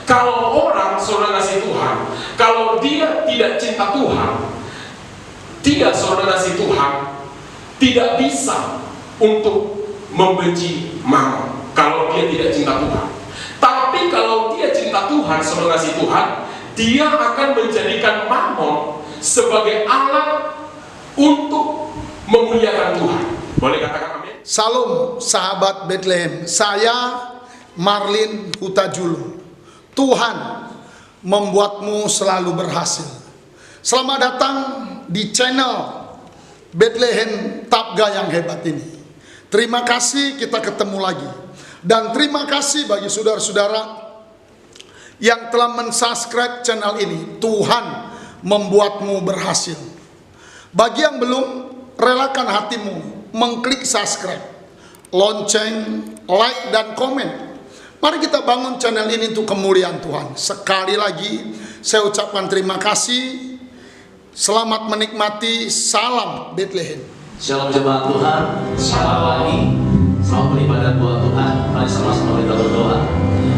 Kalau orang, saudara kasih Tuhan, kalau dia tidak cinta Tuhan, tidak, saudara kasih Tuhan, tidak bisa untuk membenci Mammon kalau dia tidak cinta Tuhan. Tapi kalau dia cinta Tuhan, saudara kasih Tuhan, dia akan menjadikan Mammon sebagai alat untuk memuliakan Tuhan. Boleh katakan amin? Salam sahabat Bethlehem, saya Marlin Hutajulu. Tuhan membuatmu selalu berhasil. Selamat datang di channel Bethlehem Tabga yang hebat ini. Terima kasih kita ketemu lagi. Dan terima kasih bagi saudara-saudara yang telah mensubscribe channel ini. Tuhan membuatmu berhasil. Bagi yang belum, relakan hatimu mengklik subscribe, lonceng, like, dan komen. Mari kita bangun channel ini untuk kemuliaan Tuhan. Sekali lagi saya ucapkan terima kasih. Selamat menikmati. Salam Bethlehem. Shalom jemaat Tuhan, selamat pagi, selamat beribadah buat Tuhan. Mari sama-sama kita berdoa.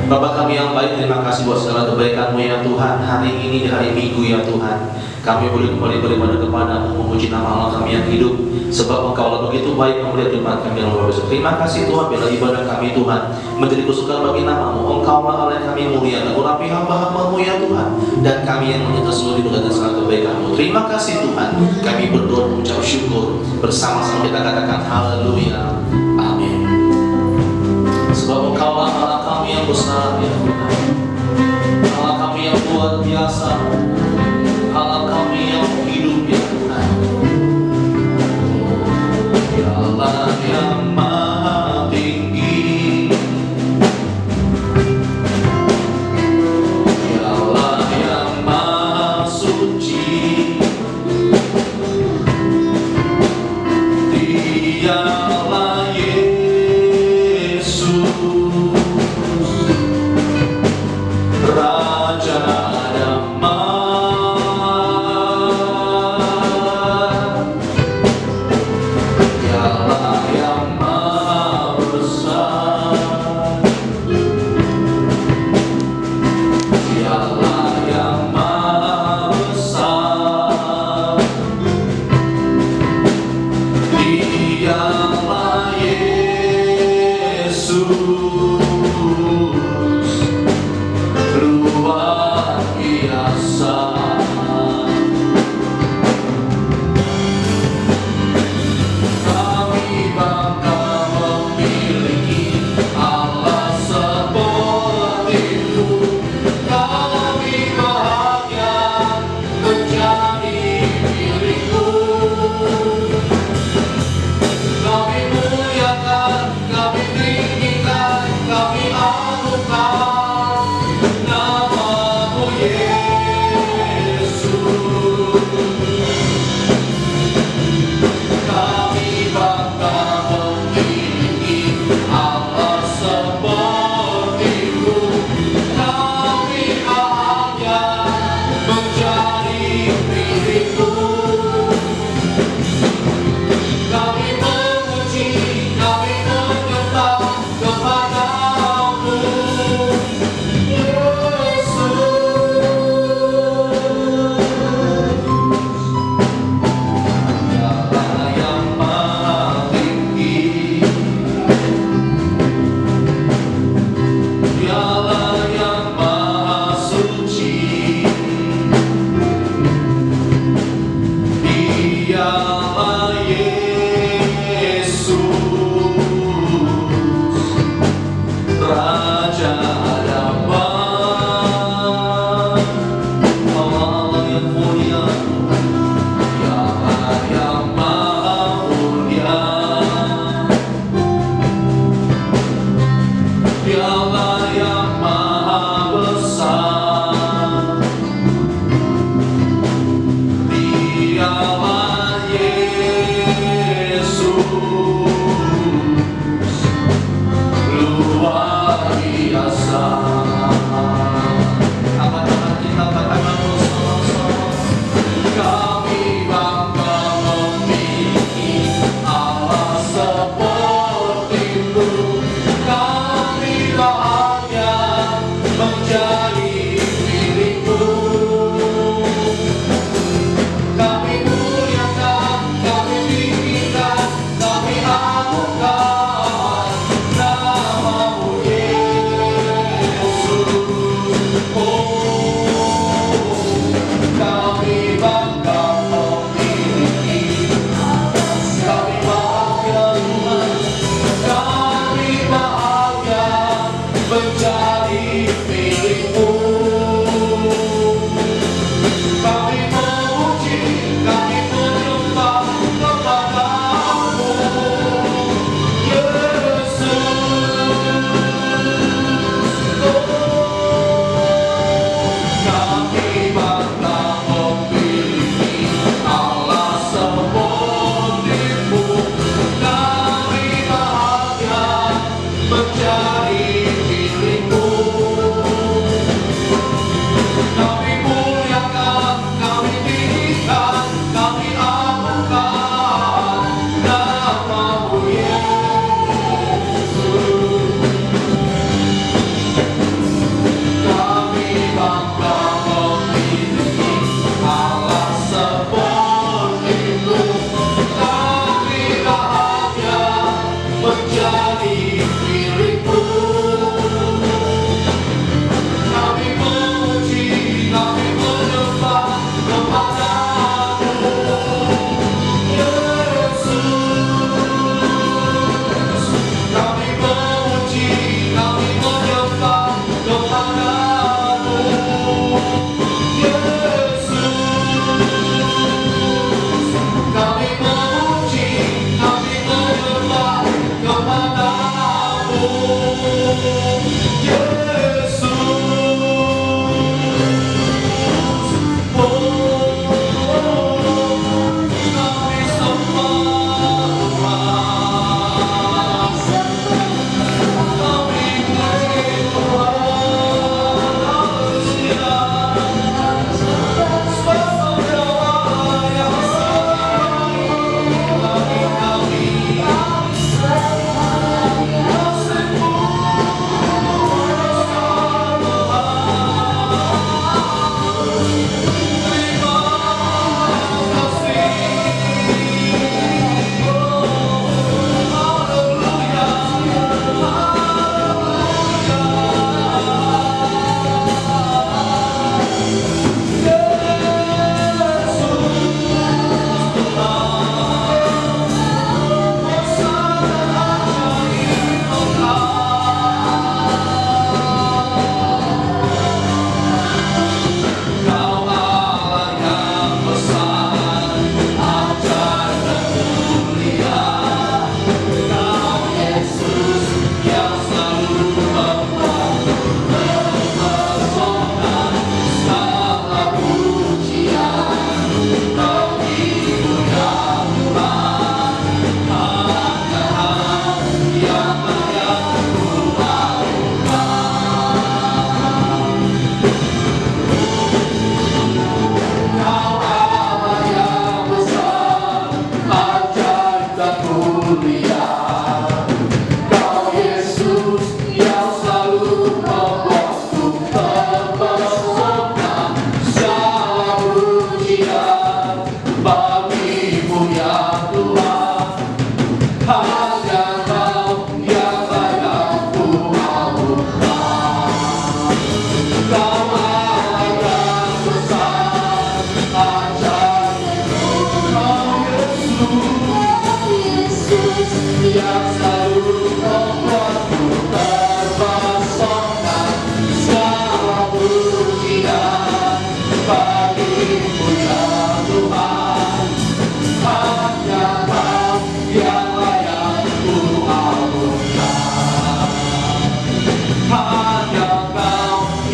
Bapa kami yang baik, terima kasih buat segala kebaikan-Mu ya Tuhan. Hari ini di hari Minggu ya Tuhan, kami boleh kembali beribadah kepada-Mu, memuji nama Allah kami yang hidup. Sebab Engkau begitu baik memberi firman kami yang luar biasa. Terima kasih Tuhan, bila ibadah kami Tuhan menjadi kesukaan bagi nama-Mu. Engkau Allah yang kami mulia, urapi hamba-hamba-Mu ya Tuhan. Dan kami yang menyertai seluruh hidup dan segala kebaikan-Mu. Terima kasih Tuhan, kami berdoa mengucap syukur. Bersama-sama kita katakan haleluya, amin. Sebab Engkau Allah kami yang besar ya Tuhan, Allah kami yang luar biasa, Allah kami yang hidup ya Tuhan. Ya Allah yang maha tinggi, Ya Allah yang maha suci, Dialah Yesus, Raja damai. Dialah yang maha besar, Dialah yang maha besar, Dialah Yesus, luar biasa. Kami bangga memiliki Allah seperti-Mu. Kami bahagia menjadi milik-Mu. Kami muliakan, kami tinggikan, kami agungkan nama-Mu Yesus. Kami bangga memiliki Allah seperti-Mu. Kami bahagia menjadi milik-Mu. Kami memuji, kami menyembah kepada-Mu Yesus. Dialah yang maha tinggi, Dialah yang maha suci, Dialah Yesus, Raja damai. Allah yang mulia, Dialah yang maha mulia, Dialah yang maha besar, Dialah Yesus, luar biasa. Angkat-angkat kita katakan bersama-sama. Kami bangga memiliki Allah seperti-Mu. Kami bahagia menjadi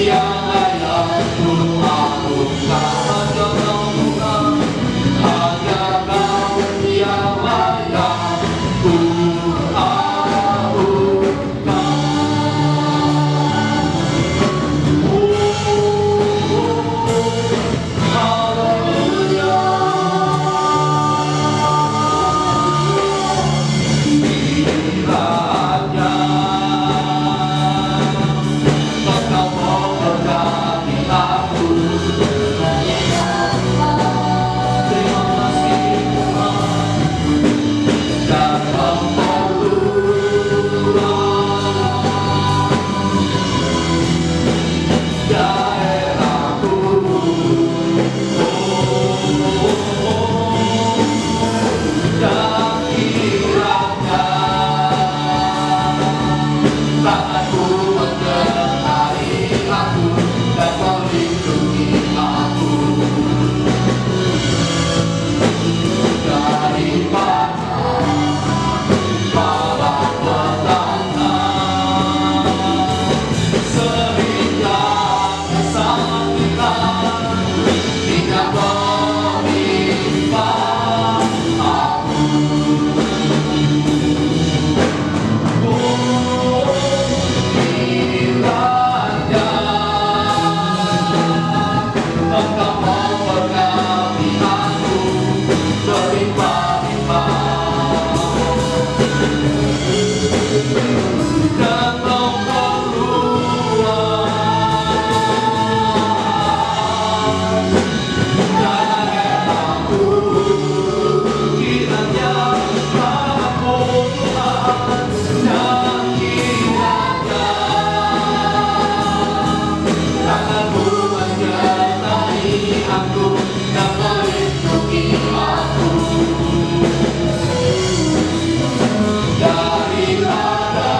yang layak untuk agungkan. Hanya Kau Tuhan, hanya Kau yang layak untuk agungkan. Haleluya. Kiranya Engkau memberkati aku. Terima kasih Tuhan, dan memperluas daerahku. Dan kiranya tanganmu menyertai aku dan melindungi aku daripada malapetaka, sehingga kesakitan tidak menimpa aku. Kiranya Engkau memberkati aku berlimpah-limpah dan memperluas daerahku. Kiranya Aku Tuhan, dan kiranya tanganmu menyertai aku dan melindungi aku daripada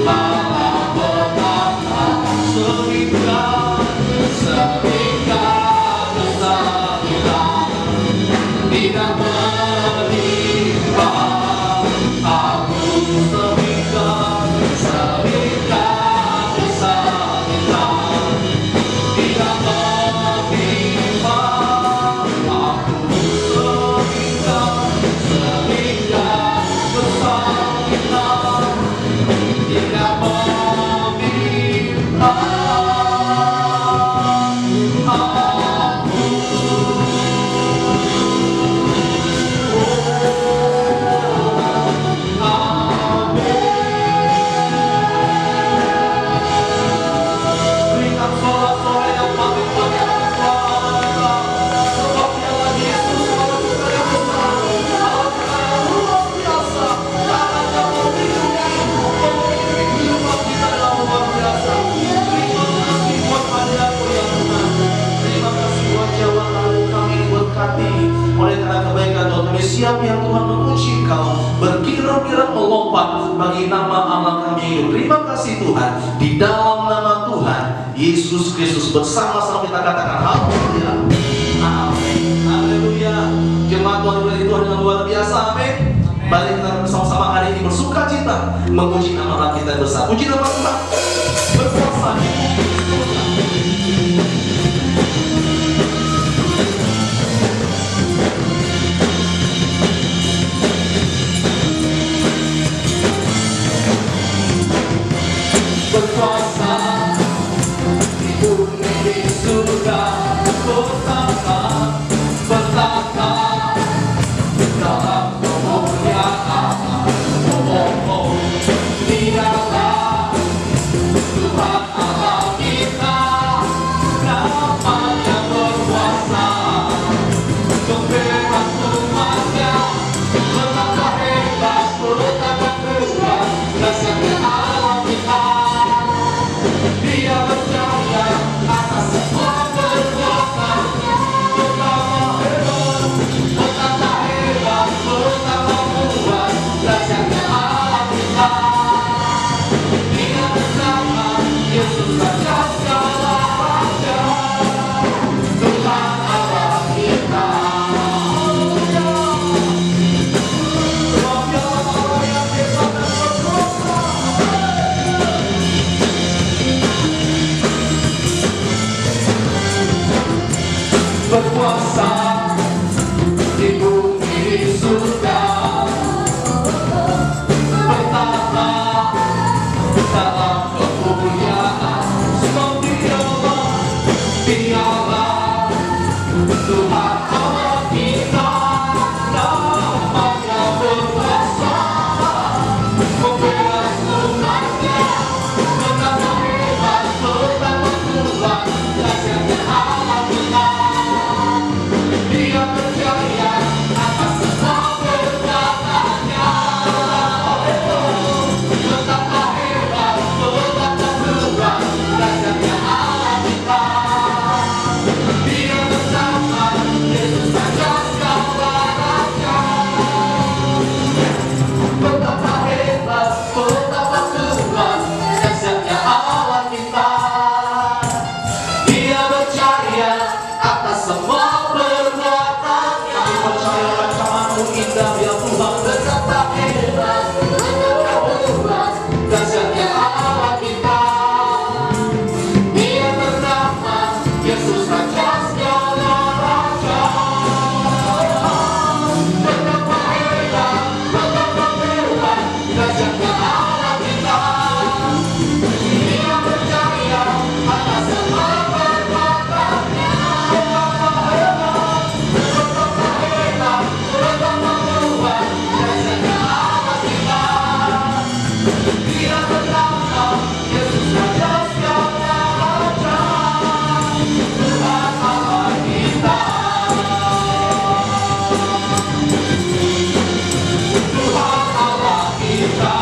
malapetaka, sehingga kesakitan tidak menimpa aku, sehingga kesakitan tidak menimpa aku, sehingga kesakitan tidak menimpa aku. Berikan sorak-sorai yang paling banyak kepada sebab Dialah Yesus, Anugerah yang besar, Anugerah yang luar biasa, tangannya melindungi kehidupan kita dalam luar biasa. Terima kasih buat hadiratmu yang benar. Terima kasih buat jawaban kami diberkati oleh karena kebaikan Tuhan. Kami siap yang Tuhan memuji Kau, berkira-kira melompat bagi nama Allah kami hidup. Terima kasih Tuhan, di dalam nama Tuhan Yesus Kristus bersama-sama kita katakan haleluya. Amin. Haleluya. Jemaat Tuhan berkati Tuhan dengan luar biasa. Amin. Mari kita bersama-sama hari ini bersuka cita memuji nama Allah kita yang besar. Puji nama Tuhan. Berkuasa. Berkuasa di bumi di surga, bertata dalam kemuliaan. Dialah Tuhan Allah kita, namanya berkuasa, membebas umatnya, betapa hebat, betapa kuat, dasarnya Allah kita. Dia berjaya atas semua kekuatan, betapa hebat, betapa kuat, dasarnya Allah kita. Dia bersama Yesus Raja segala raja, Tuhan Allah kita. Sebab Dialah Allah yang hebat dan berkuasa. berkuasa di bumi surga, bertata dalam kemuliaan. Sebab Dialah Tuhan Allah kita, namanya berkuasa membela umatnya. Betapa hebat, betapa kuat dahsyatnya Allah kita. Dia berjaya atas semua perkataannya. Betapa hebat, betapa kuat dahsyatnya Allah kita. Dia bersama Yesus saja segala raja. Betapa hebat, betapa kuat dahsyatnya Allah kita. Dia berjaya atas semua perbuatannya. Percaya rancangan-Mu indah ya Tuhan. Betapa hebat, betapa kuat dahsyatnya Allah kita. Dia bernama Yesus Raja segala raja. Betapa hebat, betapa kuat dahsyatnya Allah kita. Dia berjaya atas semua perbuatannya. Betapa hebat, betapa kuat dahsyatnya Allah kita. Dia bernama Yesus Raja segala raja. Tuhan Allah kita, Tuhan Allah kita,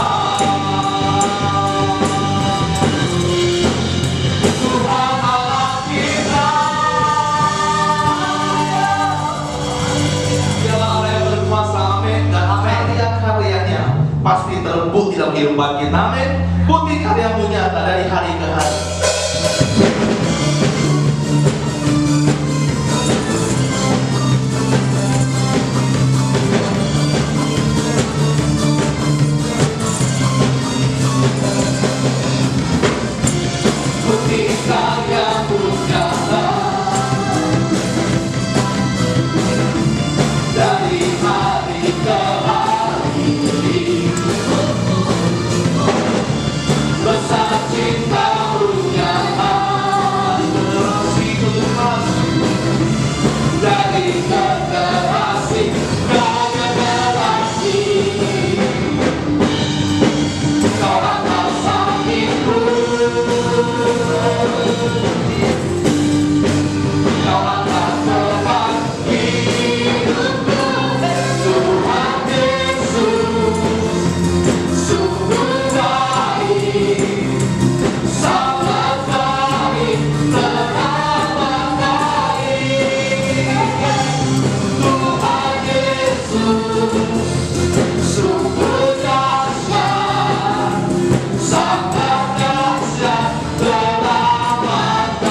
Tuhan Allah kita. Dialah Allah yang berkuasa, amin. Dan karya-karyanya pasti terembuk dalam kehidupan kita, amin. Bukti karya-Mu nyata dari hari ke hari. Bukti karya-Mu nyata dari hari ke hari. Besar cinta-Mu nyata terus Tuhan dari generasi ke generasi. Kau atas sampingku, Kau akan teman hidupku. Tuhan Yesus sungguh baik, sangat baik, teramat baik. Tuhan Yesus sungguh dahsyat, sangat dahsyat, teramat baik.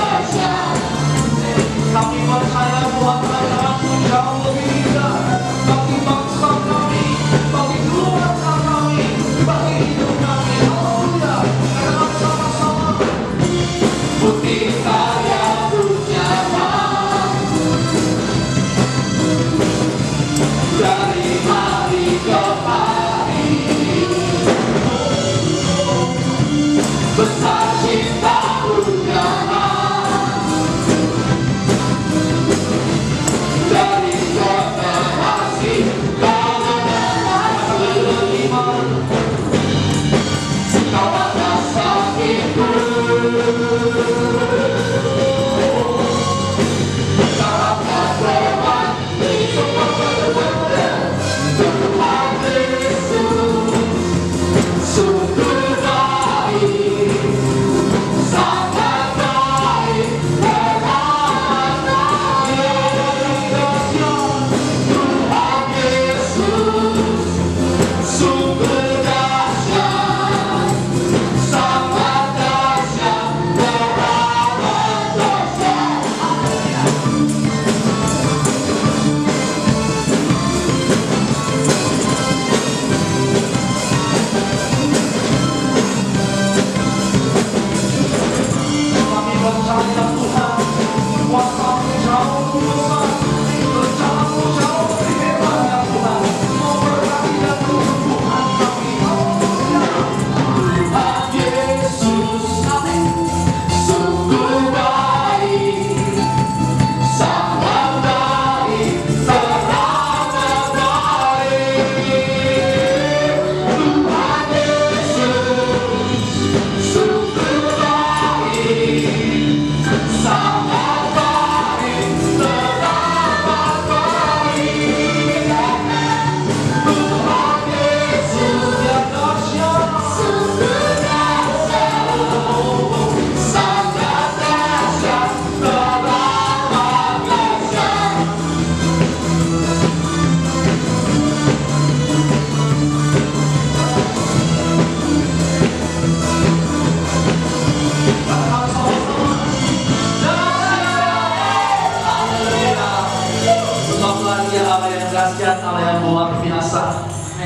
Allah yang luar biasa.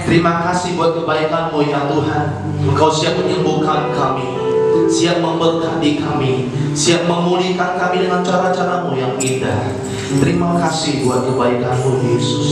Terima kasih buat kebaikan-Mu ya Tuhan. Engkau siap menyembuhkan kami, siap memberkati kami, siap memulihkan kami dengan cara-cara-Mu yang indah. Terima kasih buat kebaikan-Mu Yesus.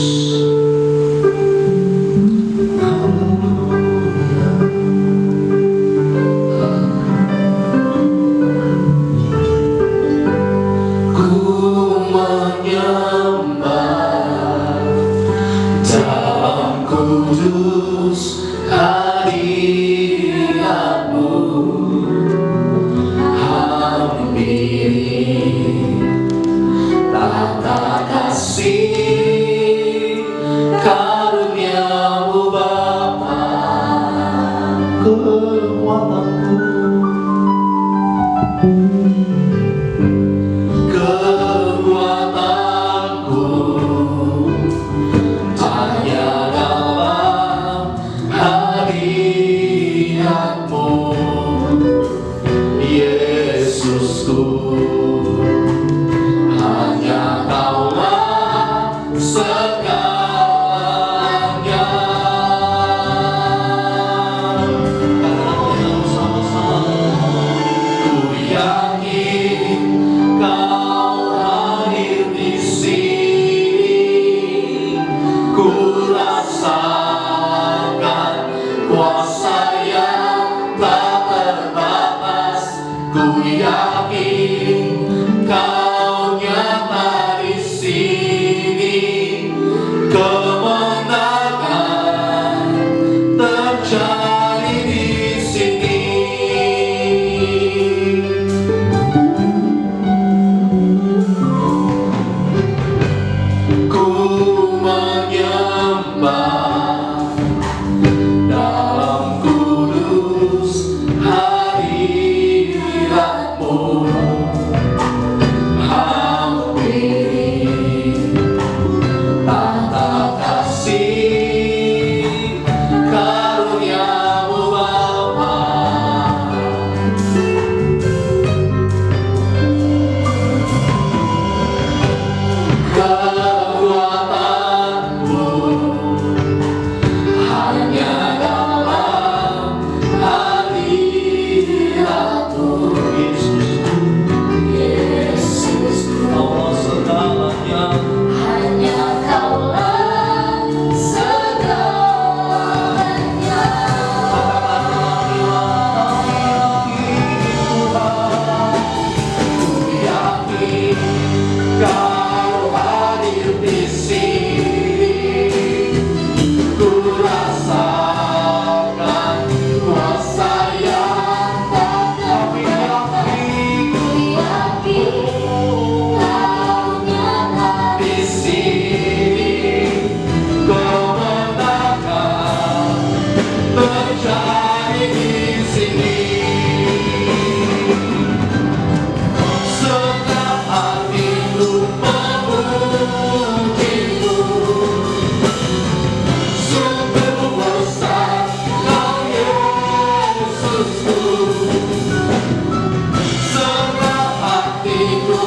Hatiku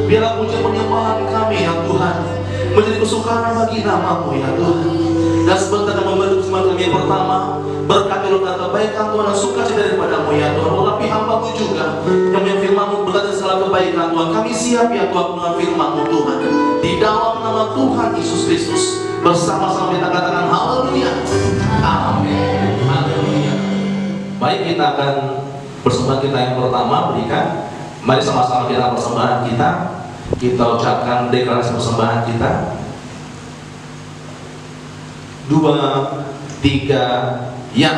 Biarlah puja penyembahan kami ya Tuhan menjadi kesukaan bagi nama-Mu ya Tuhan. Dan sebentar membantu kesempatan kami yang pertama, berkati roda kebaikan Tuhan dan sukacita daripada-Mu ya Tuhan. Walaupun hamba-Mu juga yang punya firman-Mu berkati segala kebaikan Tuhan, kami siap ya Tuhan dengan firman-Mu Tuhan. Di dalam nama Tuhan Yesus Kristus bersama-sama kita katakan haleluya. Amin. Haleluya. Baik, kita akan persembahan kita yang pertama berikan. Mari sama-sama kita persembahan kita. Kita ucapkan deklarasi persembahan kita. 2, 3, ya.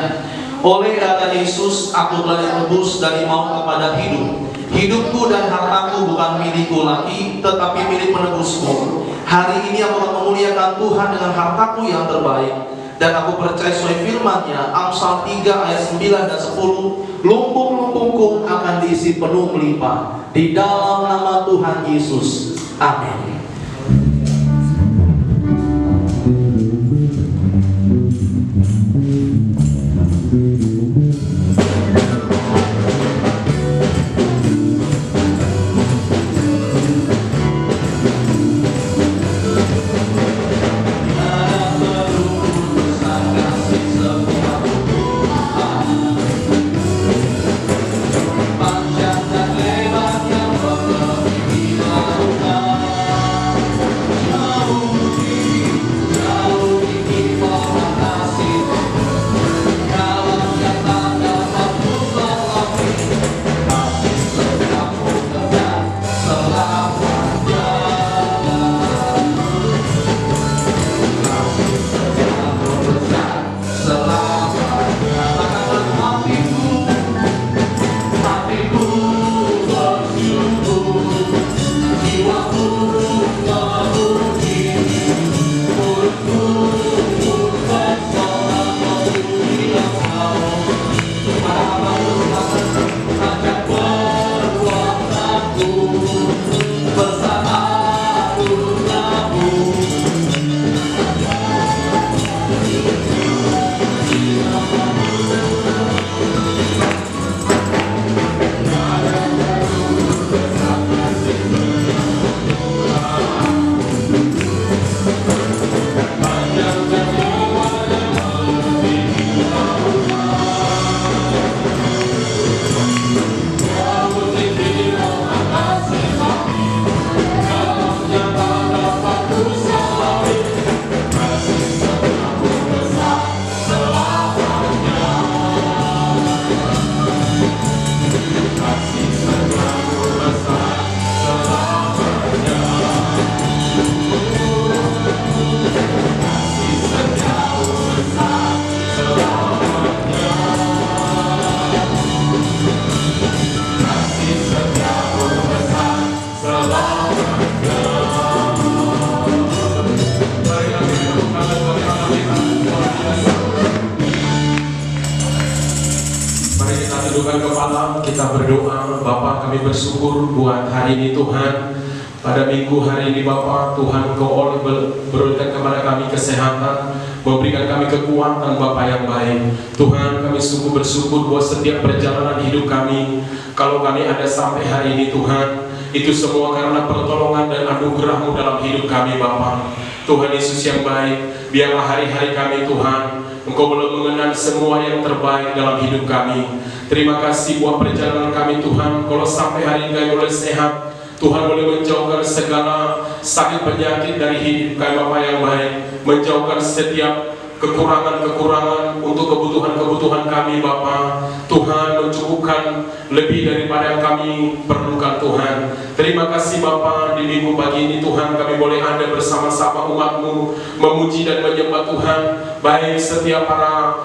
Oleh darah Yesus aku telah ditebus dari maut kepada hidup. Hidupku dan hartaku bukan milikku lagi, tetapi milik penebusku. Hari ini aku akan memuliakan Tuhan dengan hartaku yang terbaik. Dan aku percaya sesuai firman-Nya, Amsal 3 ayat 9 dan 10, lumbung-lumbungku akan diisi penuh melimpah. Di dalam nama Tuhan Yesus. Amin. tundukkan kepala, kita berdoa. Bapa, kami bersyukur buat hari ini Tuhan. Pada minggu hari ini Bapa, Tuhan Kau berikan kepada kami kesehatan, memberikan kami kekuatan Bapa yang baik. Tuhan, kami sungguh bersyukur buat setiap perjalanan hidup kami. Kalau kami ada sampai hari ini Tuhan, itu semua karena pertolongan dan anugerah-Mu dalam hidup kami Bapa. Tuhan Yesus yang baik, biarlah hari-hari kami Tuhan, Engkau belum mengenal semua yang terbaik dalam hidup kami. Terima kasih buat perjalanan kami Tuhan. Kalau sampai hari ini kami boleh sehat, Tuhan boleh menjauhkan segala sakit penyakit dari hidup kami Bapa yang baik, menjauhkan setiap kekurangan-kekurangan untuk kebutuhan-kebutuhan kami Bapa. Tuhan mencukupkan lebih daripada yang kami perlukan Tuhan. Terima kasih Bapa, di minggu pagi ini Tuhan kami boleh ada bersama-sama umat-Mu memuji dan menyembah Tuhan. Baik setiap para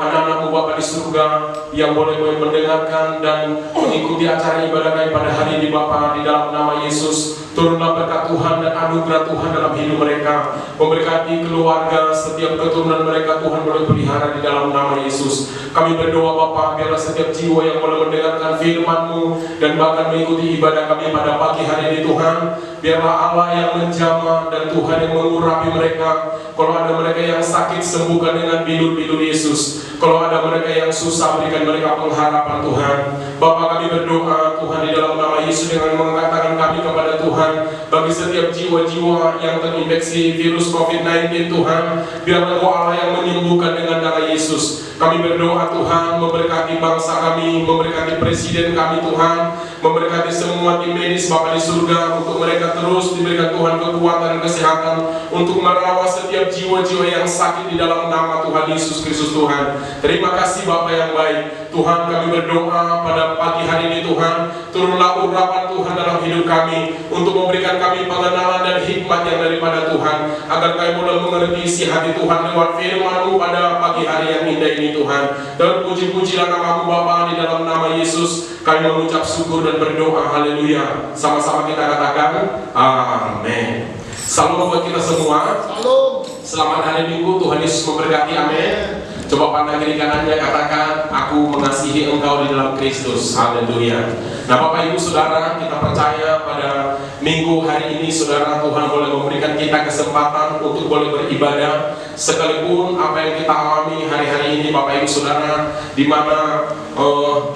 anak-anak-Mu Bapa di surga yang boleh mendengarkan dan mengikuti acara ibadah kami pada hari ini Bapa, di dalam nama Yesus. Turunlah berkat Tuhan dan anugerah Tuhan dalam hidup mereka, memberkati keluarga, setiap keturunan mereka Tuhan boleh pelihara di dalam nama Yesus. Kami berdoa Bapa, biarlah setiap jiwa yang boleh mendengarkan firman-Mu dan bahkan mengikuti ibadah kami pada pagi hari ini Tuhan, biarlah Allah yang menjamah dan Tuhan yang mengurapi mereka. Kalau ada mereka yang sakit, sembuhkan dengan bilur-bilur Yesus. Kalau ada mereka yang susah, berikan mereka pengharapan Tuhan. Bapa, kami berdoa Tuhan di dalam nama Yesus dengan mengatakan kami kepada Tuhan, bagi setiap jiwa-jiwa yang terinfeksi virus COVID-19 Tuhan, biarlah Engkau Allah yang menyembuhkan dengan darah Yesus. Kami berdoa Tuhan, memberkati bangsa kami, memberkati presiden kami Tuhan, memberkati semua tim medis Bapa di surga, untuk mereka terus diberikan Tuhan kekuatan dan kesehatan untuk merawat setiap jiwa-jiwa yang sakit di dalam nama Tuhan Yesus Kristus Tuhan. Terima kasih Bapa yang baik. Tuhan, kami berdoa pada pagi hari ini Tuhan, turunlah urapan Tuhan dalam hidup kami untuk memberikan kami pengenalan dan hikmat yang daripada Tuhan, agar kami boleh mengerti isi hati Tuhan lewat firman-Mu pada pagi hari yang indah ini Tuhan. Dan puji-pujilah nama-Mu Bapa, di dalam nama Yesus kami mengucap syukur dan berdoa. Haleluya. Sama-sama kita katakan amin. Salam buat kita semua. Salam. Selamat hari Minggu, Tuhan Yesus memberkati. Amin. Coba pandang kiri kanannya, katakan, aku mengasihi engkau di dalam Kristus. Haleluya. Nah Bapak Ibu Saudara, kita percaya pada minggu hari ini Saudara, Tuhan boleh memberikan kita kesempatan untuk boleh beribadah. Sekalipun apa yang kita alami hari-hari ini Bapak Ibu Saudara, di mana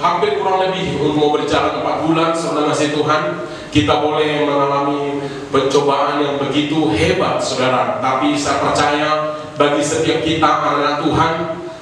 hampir kurang lebih mau berjalan 4 bulan Saudara kasih Tuhan, kita boleh mengalami pencobaan yang begitu hebat Saudara. Tapi saya percaya bagi setiap kita anak Tuhan,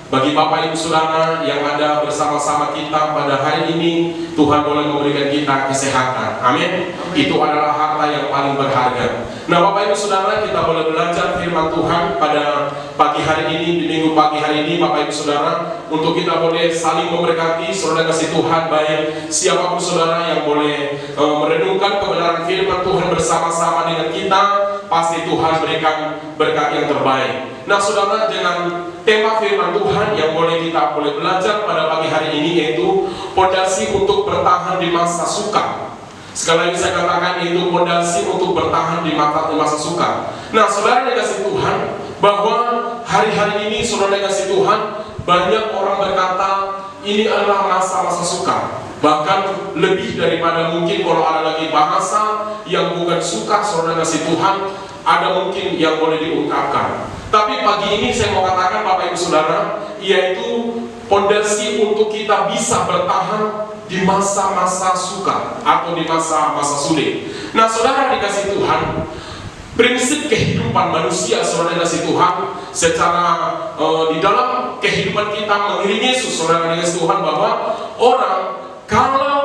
bagi Bapak Ibu Saudara yang ada bersama-sama kita pada hari ini, Tuhan boleh memberikan kita kesehatan. Amin. Itu adalah harta yang paling berharga. Nah Bapak Ibu Saudara, kita boleh belajar firman Tuhan pada pagi hari ini, di minggu pagi hari ini Bapak Ibu Saudara, untuk kita boleh saling memberkati. Saudara kasih Tuhan, baik siapapun Saudara yang boleh merenungkan kebenaran firman Tuhan bersama-sama dengan kita, pasti Tuhan berikan berkat yang terbaik. Nah Saudara, dengan tema firman Tuhan yang kita boleh belajar pada pagi hari ini, yaitu pondasi untuk bertahan di masa sukar. Sekali lagi saya katakan, itu pondasi untuk bertahan di masa sukar. Nah Saudara dikasih Tuhan, bahwa hari-hari ini Saudara dikasih Tuhan, banyak orang berkata ini adalah masa-masa sukar. Bahkan lebih daripada mungkin kalau ada lagi bahasa yang bukan suka Saudara kasih Tuhan, ada mungkin yang boleh diungkapkan. Tapi pagi ini saya mau katakan Bapak Ibu Saudara, yaitu pondasi untuk kita bisa bertahan di masa-masa sukar atau di masa-masa sulit. Nah Saudara dikasih Tuhan, prinsip kehidupan manusia Saudara dikasih Tuhan, secara di dalam kehidupan kita mengiring Yesus Saudara dikasih Tuhan, bahwa orang kalau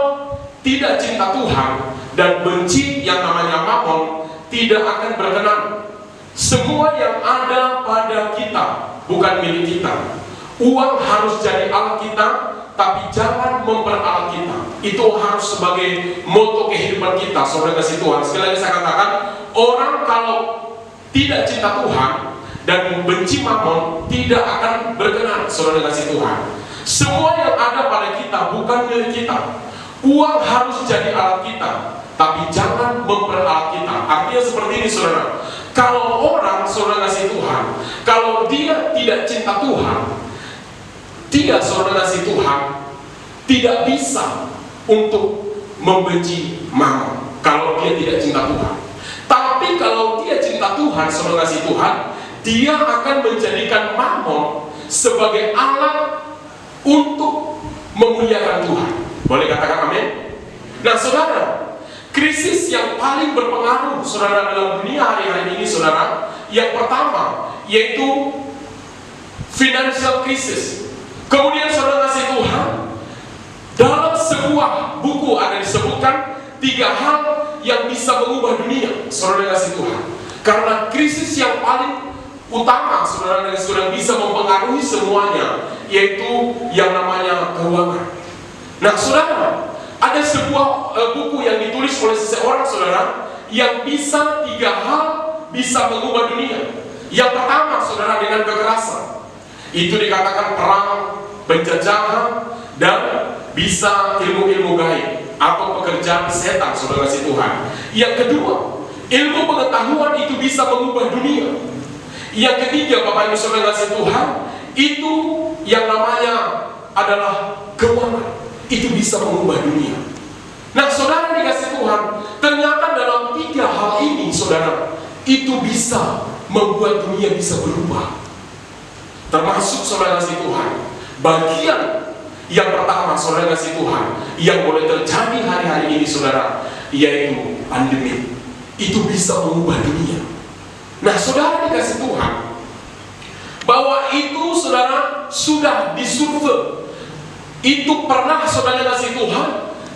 tidak cinta Tuhan dan benci yang namanya mamon, tidak akan berkenan. Semua yang ada pada kita bukan milik kita. Uang harus jadi alat kita, tapi jangan memperalat kita. Itu harus sebagai moto kehidupan kita Saudara kasih Tuhan. Sekali lagi saya katakan, orang kalau tidak cinta Tuhan dan benci mamon, tidak akan berkenan Saudara kasih Tuhan. Semua yang ada pada kita bukan milik kita. Uang harus jadi alat kita, tapi jangan memperalat kita. Artinya seperti ini Saudara, kalau orang Saudara kasih Tuhan, kalau dia tidak cinta Tuhan, dia Saudara kasih Tuhan tidak bisa untuk membenci mamon kalau dia tidak cinta Tuhan. Tapi kalau dia cinta Tuhan Saudara kasih Tuhan, dia akan menjadikan mamon sebagai alat untuk memuliakan Tuhan. Boleh katakan amin? Nah Saudara, krisis yang paling berpengaruh Saudara dalam dunia hari-hari ini Saudara, yang pertama yaitu financial crisis. Kemudian Saudara kasih Tuhan, dalam sebuah buku ada disebutkan 3 hal yang bisa mengubah dunia Saudara kasih Tuhan. Karena krisis yang paling utama saudara dan saudara bisa mempengaruhi semuanya, yaitu yang namanya keuangan. Nah saudara, ada sebuah buku yang ditulis oleh seseorang saudara, yang bisa 3 hal bisa mengubah dunia. Yang pertama saudara, dengan kekerasan. Itu dikatakan perang, penjajahan, dan bisa ilmu-ilmu gaib atau pekerjaan setan saudara si Tuhan. Yang kedua, ilmu pengetahuan itu bisa mengubah dunia. Yang ketiga Bapak Ibu saudara si Tuhan, itu yang namanya adalah keuangan. Itu bisa mengubah dunia. Nah saudara dikasih Tuhan, ternyata dalam 3 hal ini saudara, itu bisa membuat dunia bisa berubah. Termasuk saudara si Tuhan, bagian yang pertama saudara si Tuhan yang boleh terjadi hari-hari ini saudara, yaitu pandemi. Itu bisa mengubah dunia. Nah saudara dikasih Tuhan, bahwa itu saudara sudah disurvei. Itu pernah saudara kasih Tuhan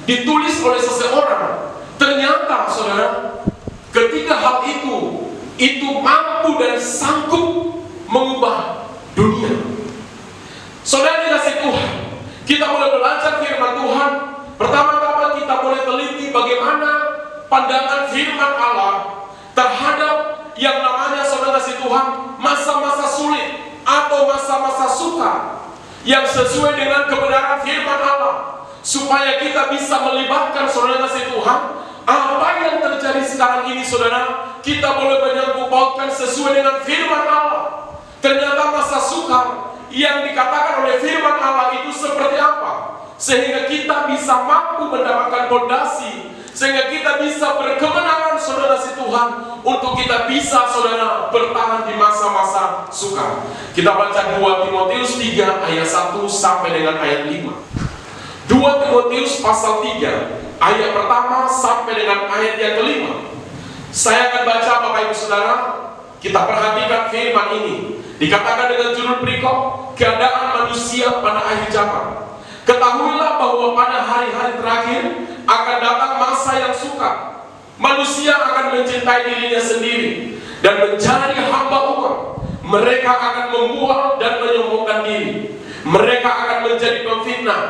ditulis oleh seseorang. Ternyata saudara, ketiga hal itu mampu dan sanggup mengubah dunia. Saudara dikasih Tuhan, kita boleh belajar firman Tuhan. Pertama-tama kita boleh teliti bagaimana pandangan firman Allah terhadap yang namanya saudara kasih Tuhan masa-masa sulit atau masa-masa sukar, yang sesuai dengan kebenaran firman Allah, supaya kita bisa melibatkan saudara kasih Tuhan. Apa yang terjadi sekarang ini saudara, kita boleh menyangkut pautkan sesuai dengan firman Allah. Ternyata masa sukar yang dikatakan oleh firman Allah itu seperti apa, sehingga kita bisa mampu mendapatkan fondasi, sehingga kita bisa berkemenangan saudara si Tuhan, untuk kita bisa saudara bertahan di masa-masa sukar. Kita baca 2 Timotius 3 ayat 1 sampai dengan ayat 5. 2 Timotius pasal 3 ayat pertama sampai dengan ayat yang kelima. Saya akan baca Bapak Ibu Saudara, kita perhatikan firman ini. Dikatakan dengan judul berikut, keadaan manusia pada akhir zaman. Ketahuilah bahwa pada hari-hari terakhir akan datang masa yang sukar. Manusia akan mencintai dirinya sendiri dan mencari hamba uang. Mereka akan membual dan menyombongkan diri. Mereka akan menjadi pemfitnah.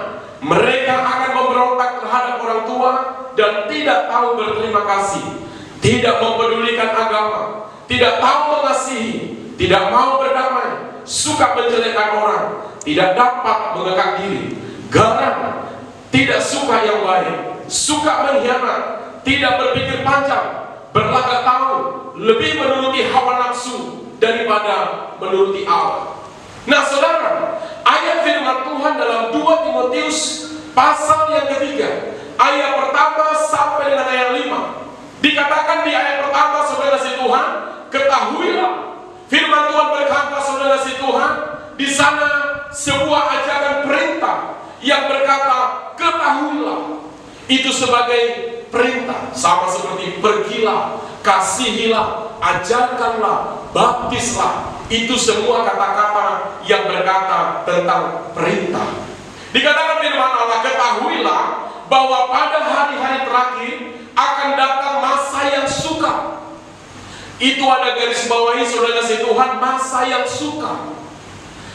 Mereka akan memberontak terhadap orang tua dan tidak tahu berterima kasih, tidak mempedulikan agama, tidak tahu mengasihi, tidak mau berdamai, suka menjelekkan orang, tidak dapat mengekang diri, garang, tidak suka yang baik, suka mengkhianat, tidak berpikir panjang, berlagak tahu, lebih menuruti hawa nafsu daripada menuruti Allah. Nah saudara, ayat firman Tuhan dalam 2 Timotius pasal yang ketiga, ayat pertama sampai dengan ayat 5. Dikatakan di ayat pertama saudara si Tuhan, ketahuilah. Firman Tuhan berkata saudara si Tuhan, di sana sebuah ajakan perintah yang berkata ketahuilah. Itu sebagai perintah, sama seperti pergilah, kasihilah, ajarkanlah, baptislah. Itu semua kata-kata yang berkata tentang perintah. Dikatakan firman Allah, ketahuilah bahwa pada hari-hari terakhir akan datang masa yang sukar. Itu ada garis bawahi saudara si Tuhan, masa yang sukar.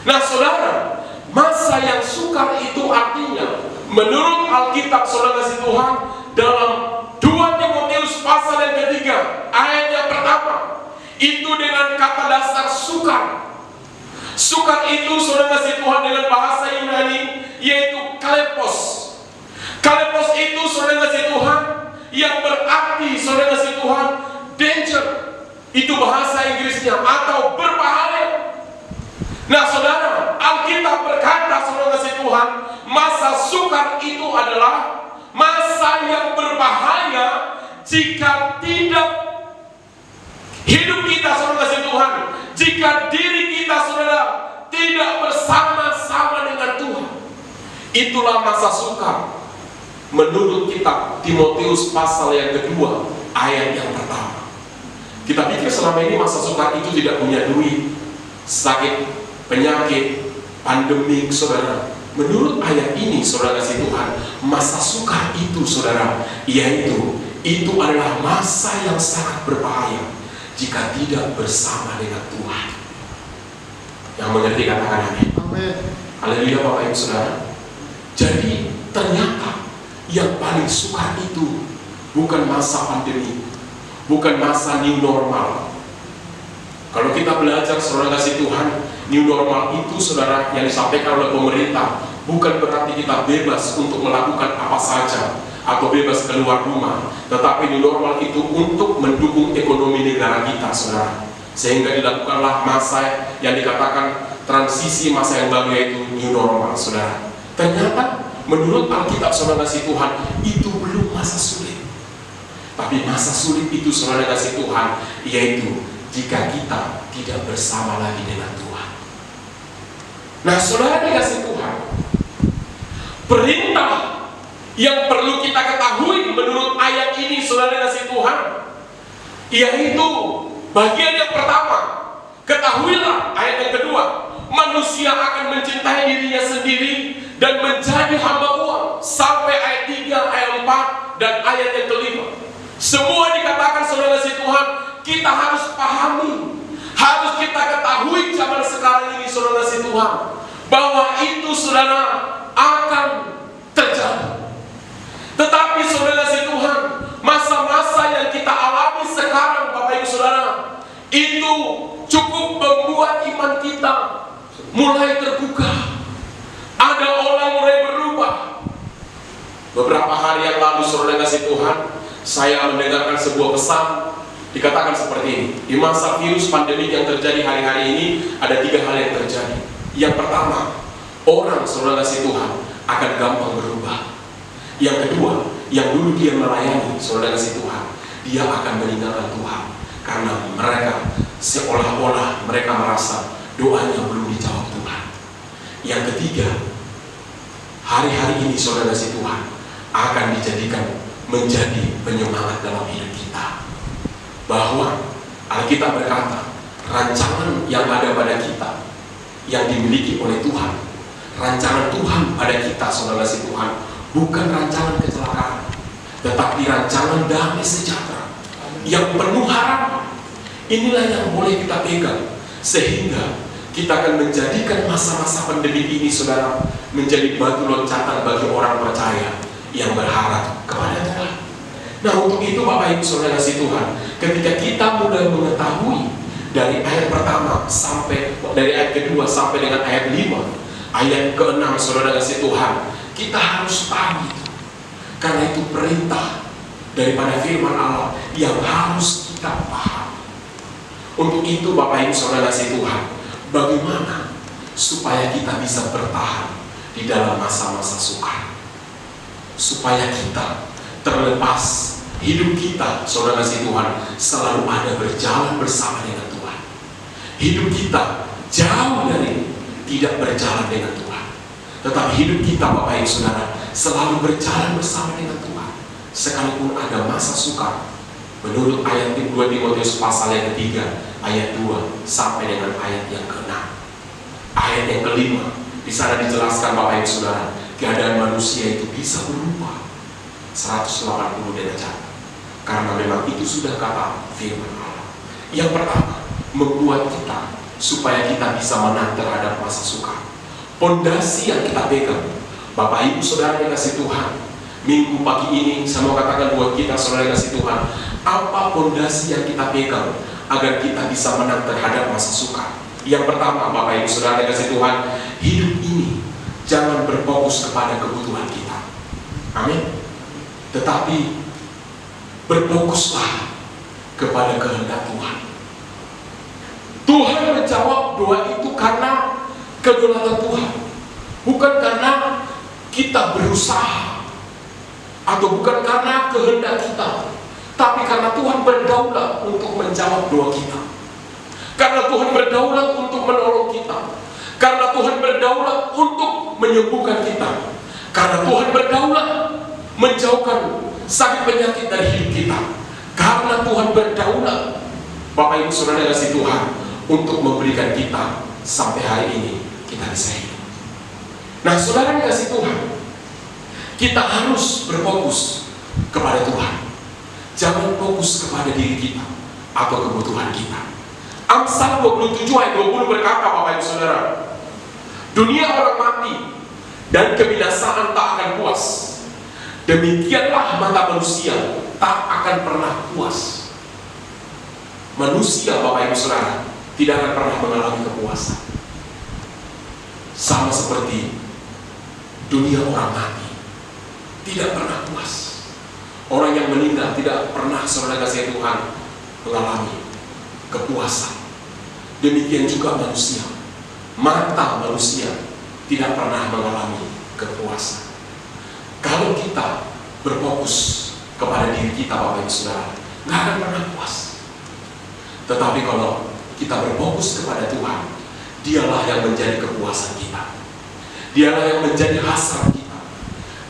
Nah saudara, masa yang sukar itu artinya menurut Alkitab saudara si Tuhan dalam 2 Timotius pasal yang ketiga ayat yang pertama, itu dengan kata dasar sukar. Sukar itu saudara si Tuhan dengan bahasa Yunani yaitu kalepos. Kalepos itu saudara si Tuhan yang berarti saudara si Tuhan danger. Itu bahasa Inggrisnya, atau berbahaya. Nah saudara, Alkitab berkata saudara si Tuhan, masa sukar itu adalah masa yang berbahaya jika tidak hidup kita saudara si Tuhan, jika diri kita saudara tidak bersama-sama dengan Tuhan. Itulah masa sukar menurut kitab Timotius pasal yang kedua ayat yang pertama. Kita pikir selama ini masa sukar itu tidak punya duit, sakit, penyakit, pandemi saudara. Menurut ayat ini saudara si Tuhan, masa sukar itu saudara, yaitu itu adalah masa yang sangat berbahaya jika tidak bersama dengan Tuhan. Yang mengerti katakan amin. Amin. Haleluya Bapak Ibu Saudara. Jadi ternyata yang paling sukar itu bukan masa pandemi, bukan masa new normal. Kalau kita belajar, saudara kasih Tuhan, new normal itu saudara yang disampaikan oleh pemerintah bukan berarti kita bebas untuk melakukan apa saja atau bebas keluar rumah, tetapi new normal itu untuk mendukung ekonomi negara kita, saudara. Sehingga dilakukanlah masa yang dikatakan transisi masa yang baru, yaitu new normal, saudara. Ternyata menurut Alkitab, saudara kasih Tuhan, itu belum masa sulit. Tapi masa sulit itu, saudara kasih Tuhan, yaitu jika kita tidak bersama lagi dengan Tuhan. Nah, saudara dikasih Tuhan, perintah yang perlu kita ketahui menurut ayat ini, saudara dikasih Tuhan, yaitu bagian yang pertama, ketahuilah, ayat yang kedua, manusia akan mencintai dirinya sendiri dan menjadi hamba uang, sampai ayat 3, ayat 4, dan ayat yang kelima. Semua dikatakan, saudara kasih Tuhan, kita harus pahami, harus kita ketahui zaman sekarang ini, saudara kasih Tuhan, bahwa itu, saudara, akan terjadi. Tetapi, saudara kasih Tuhan, masa-masa yang kita alami sekarang, Bapak Ibu Saudara, itu cukup membuat iman kita mulai terbuka. Ada orang mulai berubah. Beberapa hari yang lalu, saudara kasih Tuhan, saya mendengarkan sebuah pesan. Dikatakan seperti ini, di masa virus pandemi yang terjadi hari-hari ini, ada 3 hal yang terjadi. Yang pertama, orang, saudara kasih Tuhan, akan gampang berubah. Yang kedua, yang dulu dia melayani, saudara kasih Tuhan, dia akan meninggalkan Tuhan, karena mereka seolah-olah mereka merasa doanya belum dijawab Tuhan. Yang ketiga, hari-hari ini, saudara kasih Tuhan, akan dijadikan menjadi penyemangat dalam hidup kita. Bahwa Alkitab berkata, rancangan yang ada pada kita, yang dimiliki oleh Tuhan, rancangan Tuhan pada kita, saudara kasih Tuhan, bukan rancangan kecelakaan, tetapi rancangan damai sejahtera yang penuh harapan. Inilah yang boleh kita pegang, sehingga kita akan menjadikan masa-masa pandemi ini, saudara, menjadi batu loncatan bagi orang percaya yang berharap kepada Tuhan. Nah, untuk itu Bapak Ibu Saudara kasih Tuhan, ketika kita mulai mengetahui dari ayat pertama sampai dari ayat kedua sampai dengan ayat 5, ayat ke-6, saudara kasih Tuhan, kita harus tahu itu. Karena itu perintah daripada firman Allah yang harus kita paham. Untuk itu Bapak Ibu Saudara kasih Tuhan, bagaimana supaya kita bisa bertahan di dalam masa-masa sukar, supaya kita terlepas hidup kita, saudara kasih Tuhan, selalu ada berjalan bersama dengan Tuhan. Hidup kita jauh dari tidak berjalan dengan Tuhan, tetapi hidup kita, Bapak Ibu Saudara, selalu berjalan bersama dengan Tuhan, sekalipun ada masa sukar. Menurut ayat 2 Timotius pasal yang ketiga, ayat 2 sampai dengan ayat yang ke-6. Ayat yang kelima, di sana dijelaskan, Bapak Ibu Saudara, keadaan manusia itu bisa berubah 180 derajat, karena memang itu sudah kata firman Allah. Yang pertama, membuat kita supaya kita bisa menang terhadap masa sukar. Pondasi yang kita pegang, Bapak Ibu Saudara yang kasih Tuhan, minggu pagi ini saya mau katakan buat kita, saudara yang kasih Tuhan, apa pondasi yang kita pegang agar kita bisa menang terhadap masa sukar? Yang pertama, Bapak Ibu Saudara yang kasih Tuhan, hidup ini jangan berfokus kepada kebutuhan kita, amin, tetapi berfokuslah kepada kehendak Tuhan. Tuhan menjawab doa itu karena kedaulatan Tuhan, bukan karena kita berusaha atau bukan karena kehendak kita, tapi karena Tuhan berdaulat untuk menjawab doa kita, karena Tuhan berdaulat untuk menolong kita, karena Tuhan berdaulat untuk menyembuhkan kita, karena Tuhan berdaulat menjauhkan sakit penyakit dari hidup kita, karena Tuhan berdaulat, Bapak Ibu Saudara kasih Tuhan, untuk memberikan kita sampai hari ini kita bisa hidup. Nah, saudara yang kasih Tuhan, kita harus berfokus kepada Tuhan. Jangan fokus kepada diri kita atau kebutuhan kita. Amsal 27 ayat 20 berkata, Bapak Ibu Saudara, dunia orang mati dan kebinasaan tak akan puas. Demikianlah mata manusia tak akan pernah puas. Manusia, Bapak Ibu Saudara, tidak akan pernah mengalami kepuasan. Sama seperti dunia orang mati, tidak pernah puas. Orang yang meninggal tidak pernah, saudara kasih Tuhan, mengalami kepuasan. Demikian juga manusia, mata manusia tidak pernah mengalami kepuasan. Kalau kita berfokus kepada diri kita, Bapak Ibu Saudara, nggak akan pernah puas. Tetapi kalau kita berfokus kepada Tuhan, Dialah yang menjadi kepuasan kita, Dialah yang menjadi hasrat kita,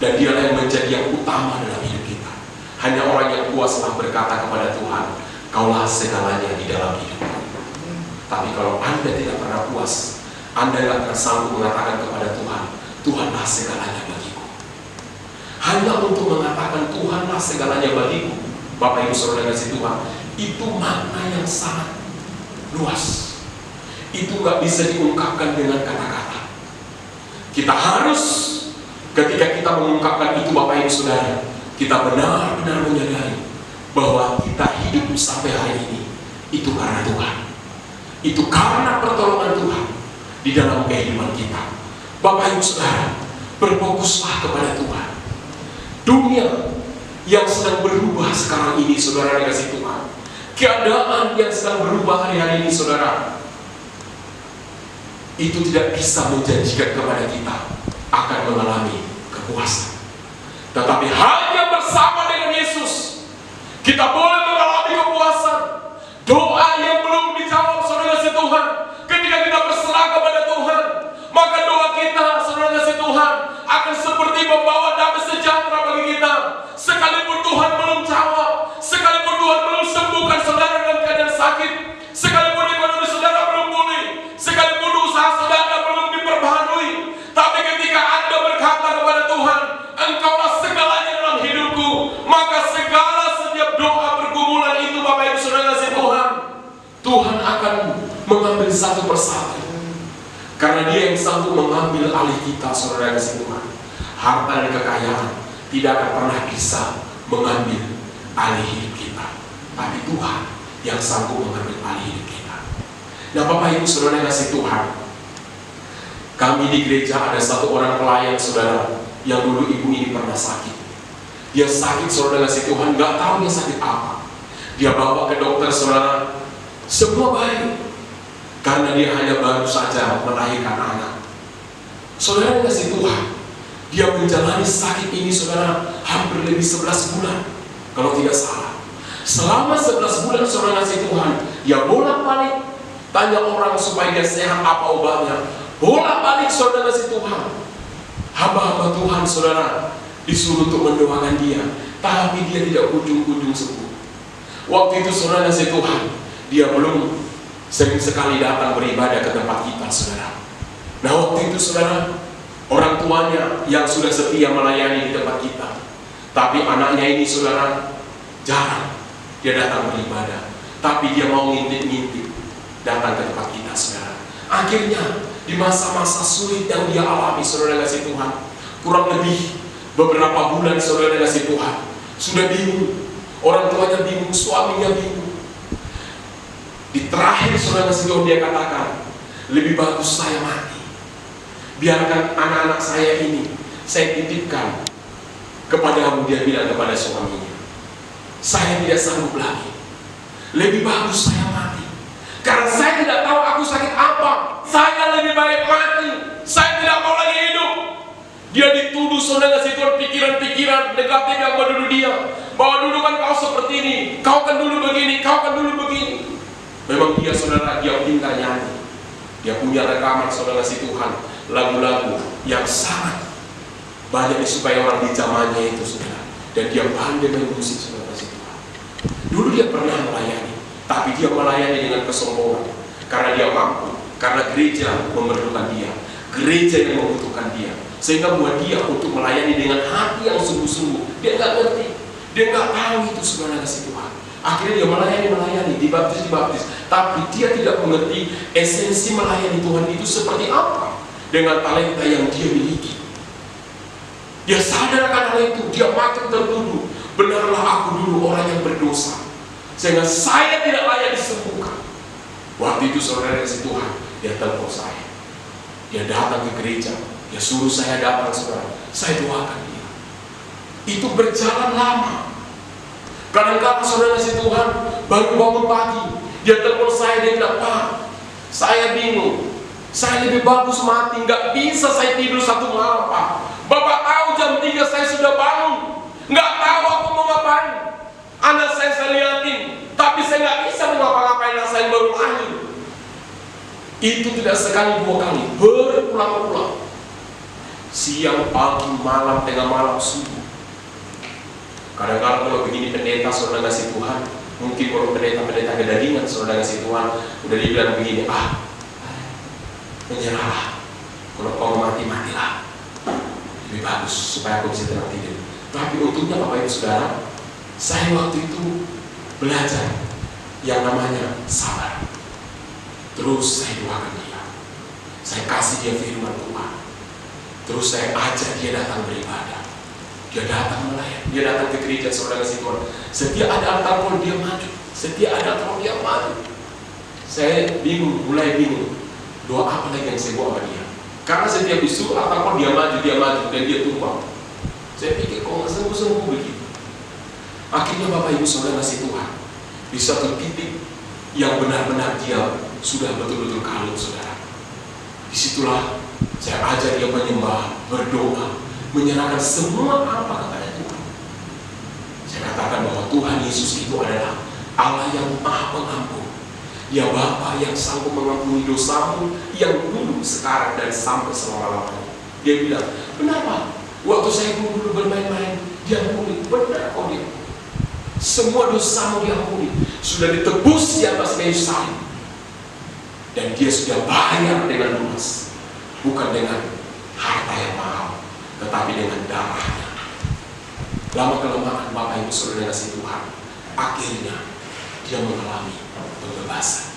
dan Dialah yang menjadi yang utama dalam hidup kita. Hanya orang yang puaslah berkata kepada Tuhan, Kaulah segalanya di dalam hidupku. Tapi kalau Anda tidak pernah puas, Anda tidak akan sanggup mengatakan kepada Tuhan, Tuhanlah segalanya bagiku. Hanya untuk mengatakan Tuhanlah segalanya bagiku, Bapak Ibu Saudara kasih Tuhan, itu makna yang sangat luas. Itu nggak bisa diungkapkan dengan kata-kata. Kita harus, ketika kita mengungkapkan itu, Bapak Ibu Saudara, kita benar-benar menyadari bahwa kita hidup sampai hari ini itu karena Tuhan. Itu karena pertolongan Tuhan di dalam kehidupan kita. Bapak Ibu Saudara, berfokuslah kepada Tuhan. Dunia yang sedang berubah sekarang ini, saudara dikasih Tuhan, keadaan yang sedang berubah hari-hari ini, saudara, itu tidak bisa menjanjikan kepada kita akan mengalami kepuasan. Tetapi hanya bersama dengan Yesus kita boleh mengalami kepuasan. Doa yang belum dijawab, saudara kasih Tuhan, ketika kita berserah kepada Tuhan, maka doa kita, saudara kasih Tuhan, akan seperti membawa damai sejahtera bagi kita. Sekalipun Tuhan belum jawab, sekalipun Tuhan belum sembuhkan saudara dalam keadaan sakit, sekalipun ekonomi saudara belum pulih, sekalipun usaha saudara belum diperbaharui, tapi ketika Anda berkata kepada Tuhan, Engkaulah segalanya dalam hidupku, maka segala setiap doa pergumulan itu, Bapak Ibu Saudara kasih Tuhan, Tuhan akan mengambil satu persatu. Karena Dia yang sanggup mengambil alih kita, saudara kasih Tuhan. Harta dan kekayaan tidak akan pernah bisa mengambil alih hidup kita, tapi Tuhan yang sanggup mengambil alih hidup kita. Nah, Bapak Ibu Saudara kasih Tuhan, kami di gereja ada satu orang pelayan, saudara, yang dulu ibu ini pernah sakit. Dia sakit, saudara kasih Tuhan, nggak tahu dia sakit apa. Dia bawa ke dokter, saudara, semua baik, karena dia hanya baru saja melahirkan anak. Saudara kasih Tuhan, dia menjalani sakit ini, saudara, hampir lebih 11 bulan, kalau tidak salah. Selama 11 bulan, saudara kasih Tuhan, dia bolak-balik tanya orang supaya dia sehat, apa obatnya. Bolak-balik, saudara kasih Tuhan, hamba-hamba Tuhan, saudara, disuruh untuk mendoakan dia, tapi dia tidak kunjung-kunjung sembuh. Waktu itu, saudara kasih Tuhan, dia belum sering sekali datang beribadah ke tempat kita, saudara. Nah, waktu itu, saudara, orang tuanya yang sudah setia melayani di tempat kita, tapi anaknya ini, saudara, jarang dia datang beribadah, tapi dia mau ngintip-ngintip datang ke tempat kita, saudara. Akhirnya di masa-masa sulit yang dia alami, saudara kasih Tuhan, kurang lebih beberapa bulan, saudara kasih Tuhan, sudah bingung, orang tuanya bingung, suaminya bingung. Di terakhir, saudara kasih Tuhan, dia katakan, lebih bagus saya mati, biarkan anak-anak saya ini saya titipkan kepadamu. Dia bilang kepada suaminya, saya tidak sanggup lagi, lebih bagus saya mati, karena saya tidak tahu aku sakit apa. Saya lebih baik mati, saya tidak mau lagi hidup. Dia dituduh, saudara kasih Tuhan, pikiran-pikiran negatif yang menuduh dia, bahwa dulu kan kau seperti ini, kau kan dulu begini, kau kan dulu begini. Memang dia, saudara, dia pintar nyanyi, dia punya rekaman, saudara kasih Tuhan, lagu-lagu yang sangat banyak disukai orang di zamannya itu, saudara. Dan dia pandai main musik, saudara kasih Tuhan. Dulu dia pernah melayani, tapi dia melayani dengan kesombongan, karena dia mampu, karena gereja memerlukan dia, gereja yang membutuhkan dia, sehingga buat dia untuk melayani dengan hati yang sungguh-sungguh. Dia nggak ngerti Dia nggak tahu itu saudara kasih Tuhan. Akhirnya dia melayani, dibaptis. Tapi dia tidak mengerti esensi melayani Tuhan itu seperti apa dengan talenta yang dia miliki. Dia sadar akan hal itu, dia makin tertuduh. Benarlah aku dulu orang yang berdosa, sehingga saya tidak layak disembuhkan. Waktu itu saudara kasih Tuhan, dia telepon saya. Dia datang ke gereja, dia suruh saya datang saudara. Saya doakan dia. Itu berjalan lama. Kadang-kadang saudara kasih Tuhan baru bangun pagi, dia telepon saya, dia bilang, "Pak, saya bingung. Saya lebih bagus mati, nggak bisa saya tidur satu malam, Pak. Bapak tahu jam 3 saya sudah bangun, nggak tahu aku mau ngapain. Anak saya liatin, tapi saya nggak bisa mau ngapa-ngapain, anak saya baru lahir." Itu tidak sekali dua kali, berulang-ulang. Siang, pagi, malam, tengah malam, subuh. Kadang-kadang kalau begini pendeta saudara kasih Tuhan, mungkin kalau pendeta kedagingan saudara kasih Tuhan, udah dibilang begini, menyerahlah. Kalau kau mati, matilah. Lebih bagus supaya aku bisa tenang tidur. Tapi untungnya Bapak Ibu Saudara, saya waktu itu belajar yang namanya sabar. Terus saya doakan dia, saya kasih dia firman Tuhan. Terus saya ajak dia datang beribadah. Dia datang melayani, dia datang ke gereja saudara kasih Tuhan. Setiap ada altar call dia maju, setiap ada altar call dia maju. Saya bingung, mulai bingung. Doa apa lagi yang saya buat sama dia? Karena setiap isu altar call dia maju dan dia tumpang. Saya pikir kok nggak sembuh-sembuh begitu. Akhirnya Bapak Ibu Saudara kasih Tuhan, di satu titik yang benar-benar dia sudah betul-betul kalut saudara. Disitulah saya ajak dia menyembah, berdoa, menyerahkan semua apa kepada Tuhan. Saya katakan bahwa Tuhan Yesus itu adalah Allah yang Maha Pengampun. Dia Bapa yang sanggup mengampuni dosamu yang dulu, sekarang, dan sampai selama-lamanya. Dia bilang, "Kenapa? Waktu saya dulu bermain-main, dia ampuni." Benar kok dia. Semua dosamu diampuni, sudah ditebus di atas kayu salib. Dan dia sudah bayar dengan lunas, bukan dengan harta yang mahal, tetapi dengan darahnya. Lama-kelamaan Bapak Ibu Saudara kasih Tuhan, akhirnya dia mengalami pembebasan.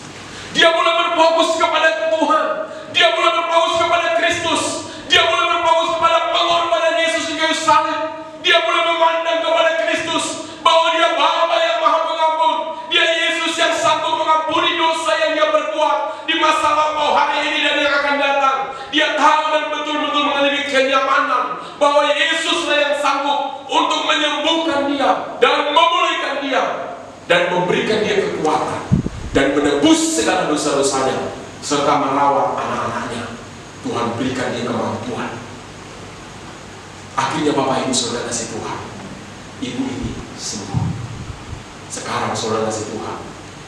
Dia mulai berfokus kepada Tuhan, dia mulai berfokus kepada Kristus, dia mulai berfokus kepada pengorbanan Yesus di kayu salib. Dia mulai memandang kepada Kristus, bahwa dia Bapa yang Maha Pengampun, dia Yesus yang sanggup mengampuni dosa yang dia berbuat di masa lampau, hari ini dan yang akan datang. Dia tahu dan betul-betul mengalami kenyamanan bahwa Yesuslah yang sanggup untuk menyembuhkan dia dan memulihkan dia dan memberikan dia kekuatan dan menebus segala dosa-dosanya serta merawat anak-anaknya. Tuhan berikan dia kemampuan. Akhirnya Bapak Ibu Saudara kasih Tuhan, ibu ini sembuh. Sekarang saudara kasih Tuhan,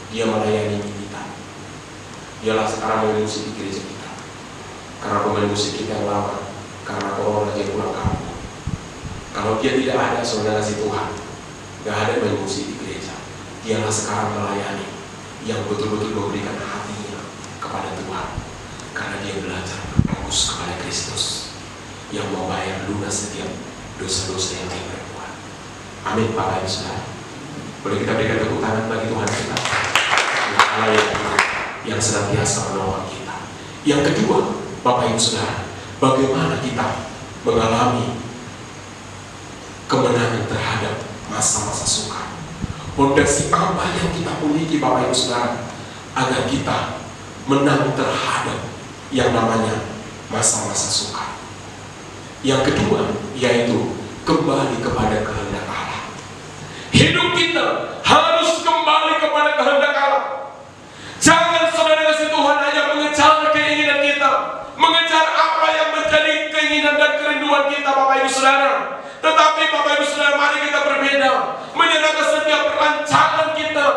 dia melayani kita. Dialah sekarang pemain musik di gereja kita. Karena pemain musik kita yang lama, karena corona dia pulang kampung. Kalau dia tidak ada saudara kasih Tuhan, gak ada pemain musik di gereja. Dialah sekarang melayani, yang betul-betul memberikan hatinya kepada Tuhan. Karena dia belajar berfokus kepada Kristus yang mau bayar lunas setiap dosa-dosa yang dia berbuat. Amin Bapak Ibu Saudara. Boleh kita berikan tepuk tangan bagi Tuhan kita, Allah yang senantiasa menolong kita. Yang kedua, Bapak Ibu Saudara, bagaimana kita mengalami kemenangan terhadap masa-masa sukar. Fondasi apa yang kita miliki Bapak Ibu Saudara, agar kita menang terhadap yang namanya masa-masa sukar. Yang kedua, yaitu kembali kepada kehendak Allah. Hidup kita harus kembali kepada kehendak Allah. Jangan saudara kasih Tuhan hanya mengejar keinginan kita, mengejar apa yang menjadi keinginan dan kerinduan kita Bapak Ibu Saudara. Tetapi Bapak Ibu Saudara, mari kita berbeda, menyerahkan setiap rancangan kita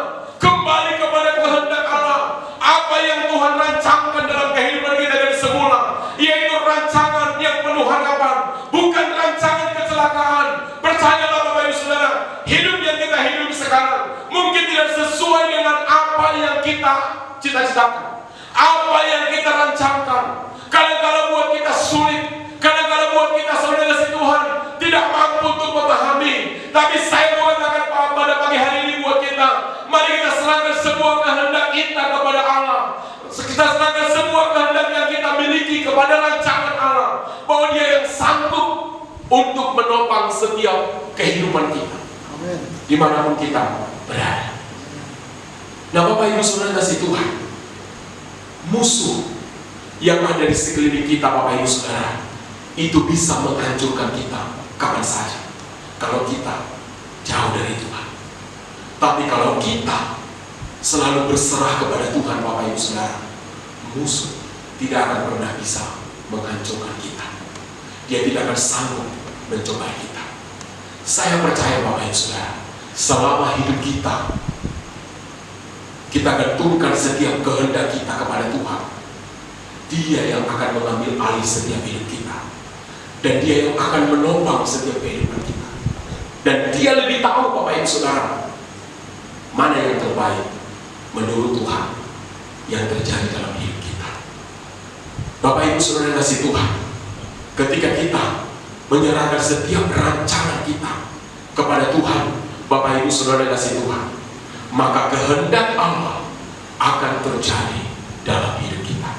kembali kepada kehendak Allah. Apa yang Tuhan rancangkan dalam kehidupan kita dari semula, yaitu rancangan yang penuh harapan, bukan rancangan kecelakaan. Percayalah Bapak Ibu Saudara, hidup yang kita hidup sekarang mungkin tidak sesuai dengan apa yang kita cita-citakan, apa yang kita rancangkan. Kadang-kadang buat kita sulit, kadang-kadang buat kita saudara kasih Tuhan tidak mampu untuk memahami. Tapi saya mau pagi hari ini buat kita, mari kita serahkan semua kehendak kita kepada Allah. Kita serahkan semua kehendak yang kita miliki kepada rancangan Allah, bahwa Dia yang sanggup untuk menopang setiap kehidupan kita, dimanapun kita berada. Nah, Bapak Ibu Saudara kasih Tuhan, musuh yang ada di sekeliling kita, Bapak Ibu Saudara, itu bisa menghancurkan kita kapan saja kalau kita jauh dari Tuhan. Tapi kalau kita selalu berserah kepada Tuhan, Bapak Ibu Saudara, musuh tidak akan pernah bisa menghancurkan kita. Dia tidak akan sanggup mencobai kita. Saya percaya, Bapak Ibu Saudara, selama hidup kita gantungkan setiap kehendak kita kepada Tuhan, Dia yang akan mengambil alih setiap hidup kita, dan Dia yang akan menopang setiap kehidupan kita. Dan Dia lebih tahu, Bapak Ibu Saudara, mana yang terbaik menurut Tuhan yang terjadi dalam hidup kita. Bapak Ibu Saudara kasih Tuhan, ketika kita menyerahkan setiap rancangan kita kepada Tuhan, Bapak Ibu Saudara kasih Tuhan, maka kehendak Allah akan terjadi dalam hidup kita.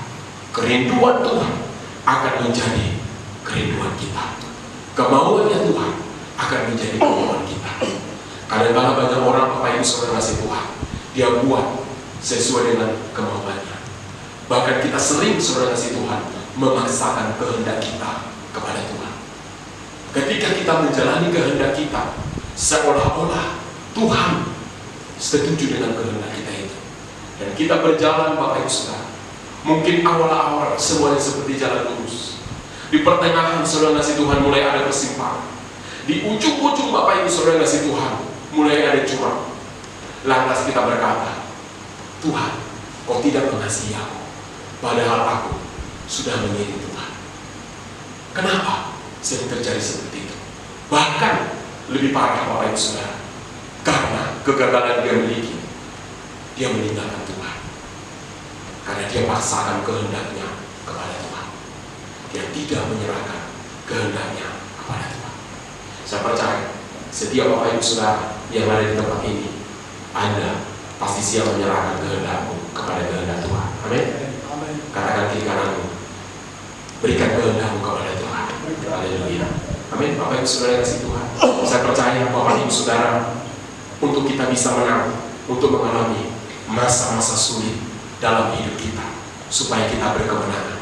Kerinduan Tuhan akan menjadi kerinduan kita. Kemauannya Tuhan akan menjadi kemauan kita. Kadang-kadang banyak orang, Bapak Ibu Saudara kasih Tuhan, dia buat sesuai dengan kemauannya. Bahkan kita sering, Saudara kasih Tuhan, memaksakan kehendak kita kepada Tuhan. Ketika kita menjalani kehendak kita, seolah-olah Tuhan setuju dengan kehendak kita itu, dan kita berjalan, Bapak Ibu Saudara, mungkin awal-awal semuanya seperti jalan lurus. Di pertengahan, Saudara kasih Tuhan, mulai ada persimpangan. Di ujung-ujung, Bapak Ibu Saudara kasih Tuhan, mulai ada jurang. Lantas kita berkata, Tuhan, Kau tidak mengasihi aku, padahal aku sudah mengiring Tuhan. Kenapa sering terjadi seperti itu? Bahkan lebih parah, Bapak Ibu Saudara, karena kegagalan dia miliki, dia meninggalkan Tuhan. Karena dia paksakan kehendaknya kepada Tuhan. Dia tidak menyerahkan kehendaknya kepada Tuhan. Saya percaya setiap Bapak Ibu Saudara yang ada di tempat ini, Anda pasti siap menyerahkan kehendakmu kepada kehendak Tuhan. Amin. Katakan kiri kananmu, berikan kehendakmu kepada Tuhan. Haleluya. Amin. Bapak Ibu Saudara kasih Tuhan, saya percaya Bapak Ibu Saudara, untuk kita bisa menang, untuk mengalami masa-masa sulit dalam hidup kita, supaya kita berkemenangan.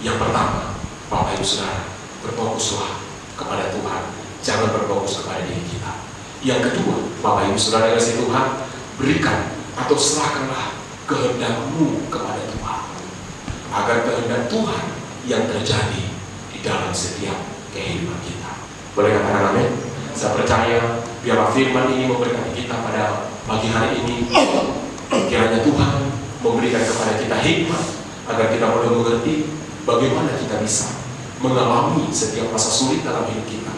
Yang pertama, Bapak Ibu Saudara, berfokuslah kepada Tuhan, jangan berfokus kepada diri kita. Yang kedua, Bapak Ibu Saudara kasih Tuhan, berikan atau serahkanlah kehendakmu kepada Tuhan, agar kehendak Tuhan yang terjadi di dalam setiap kehidupan kita. Boleh katakan amin? Saya percaya biarlah firman ini memberkati kita pada pagi hari ini. Kiranya Tuhan memberikan kepada kita hikmat, agar kita boleh mengerti bagaimana kita bisa mengalami setiap masa sulit dalam hidup kita.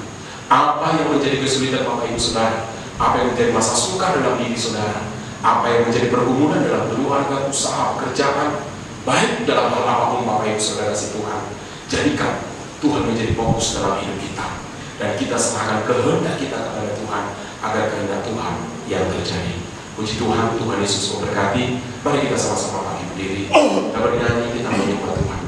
Apa yang menjadi kesulitan Bapak Ibu Saudara, apa yang menjadi masa sukar dalam diri saudara, apa yang menjadi pergumulan dalam keluarga, usaha, pekerjaan, baik dalam hal apapun Bapak Ibu Saudara si Tuhan, jadikan Tuhan menjadi fokus dalam hidup kita, dan kita serahkan kehendak kita kepada Tuhan, agar kehendak Tuhan yang terjadi. Puji Tuhan, Tuhan Yesus memberkati. Mari kita sama-sama bangkit berdiri dan bernyanyi, kita menyembah Tuhan.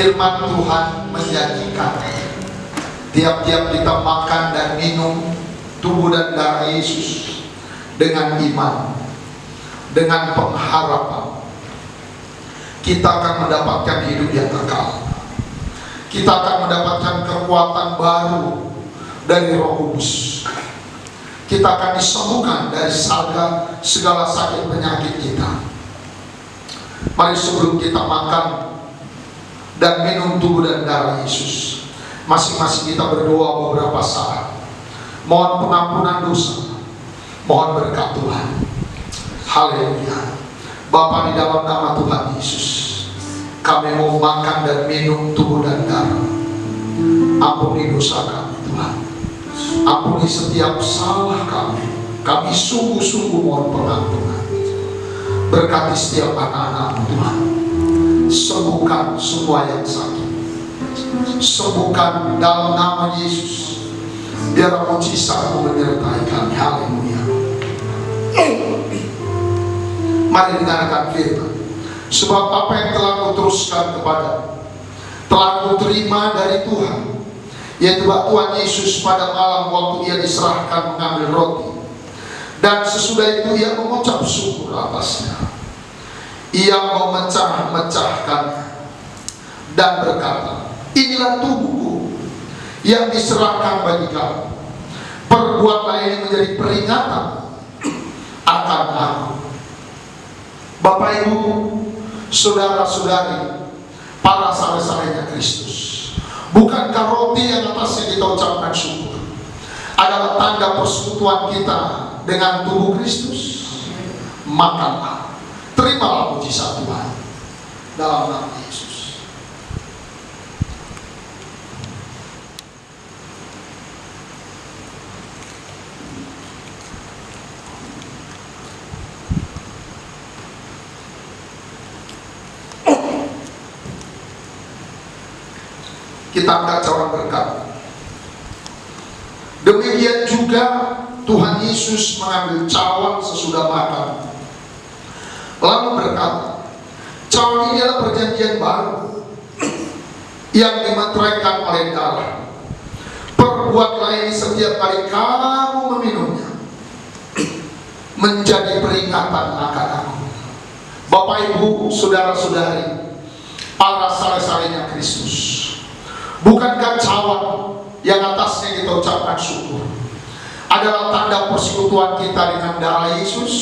Firman Tuhan menjanjikan, tiap-tiap kita makan dan minum tubuh dan darah Yesus dengan iman, dengan pengharapan, kita akan mendapatkan hidup yang kekal. Kita akan mendapatkan kekuatan baru dari Roh Kudus. Kita akan disembuhkan dari segala sakit penyakit kita. Mari sebelum kita makan dan minum tubuh dan darah Yesus, masing-masing kita berdoa beberapa saat. Mohon pengampunan dosa, mohon berkat Tuhan. Haleluya. Bapa, di dalam nama Tuhan Yesus, kami mau makan dan minum tubuh dan darah. Ampuni dosa kami Tuhan, ampuni setiap salah kami. Kami sungguh-sungguh mohon pengampunan. Berkati setiap anak-anak Tuhan. Sembuhkan semua yang sakit, sembuhkan dalam nama Yesus. Biar mujizat-Mu menyertai kami. Haleluya. Mari dengarkan firman. Sebab apa yang telah Kau teruskan kepada, telah Kau terima dari Tuhan, yaitu bahwa Tuhan Yesus pada malam waktu Ia diserahkan mengambil roti, dan sesudah itu Ia mengucap syukur atasnya. Ia memecah-mecahkannya dan berkata, inilah tubuhku yang diserahkan bagi kamu. Perbuatlah ini menjadi peringatan akan aku. Bapak Ibu, saudara-saudari, para sahabat-sahabatnya Kristus, bukankah roti yang atasnya kita ucapkan syukur adalah tanda persekutuan kita dengan tubuh Kristus? Makanlah, terimalah mujizat Tuhan dalam nama Yesus. Kita angkat cawan berkat. Demikian juga Tuhan Yesus mengambil cawan sesudah makan, lalu berkata, cawan ini adalah perjanjian baru yang dimeteraikan oleh darah. Perbuatlah ini setiap kali kamu meminumnya menjadi peringatan akan aku. Bapak Ibu, saudara-saudari, para saleh-salehnya Kristus, bukankah cawan yang atasnya kita ucapkan syukur adalah tanda persekutuan kita dengan darah Yesus.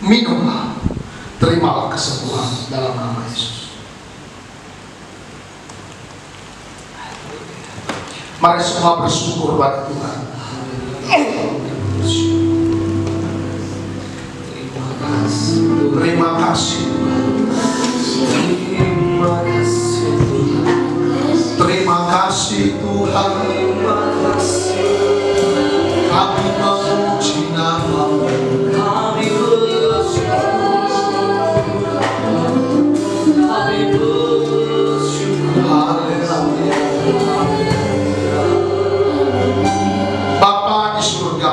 Minumlah, terimalah kesembuhan dalam nama Yesus. Mari semua bersyukur pada Tuhan. Terima kasih Tuhan. Terima kasih Tuhan. Kami memuji nama-Mu. Kami bersyukur. Haleluya. Bapa di surga,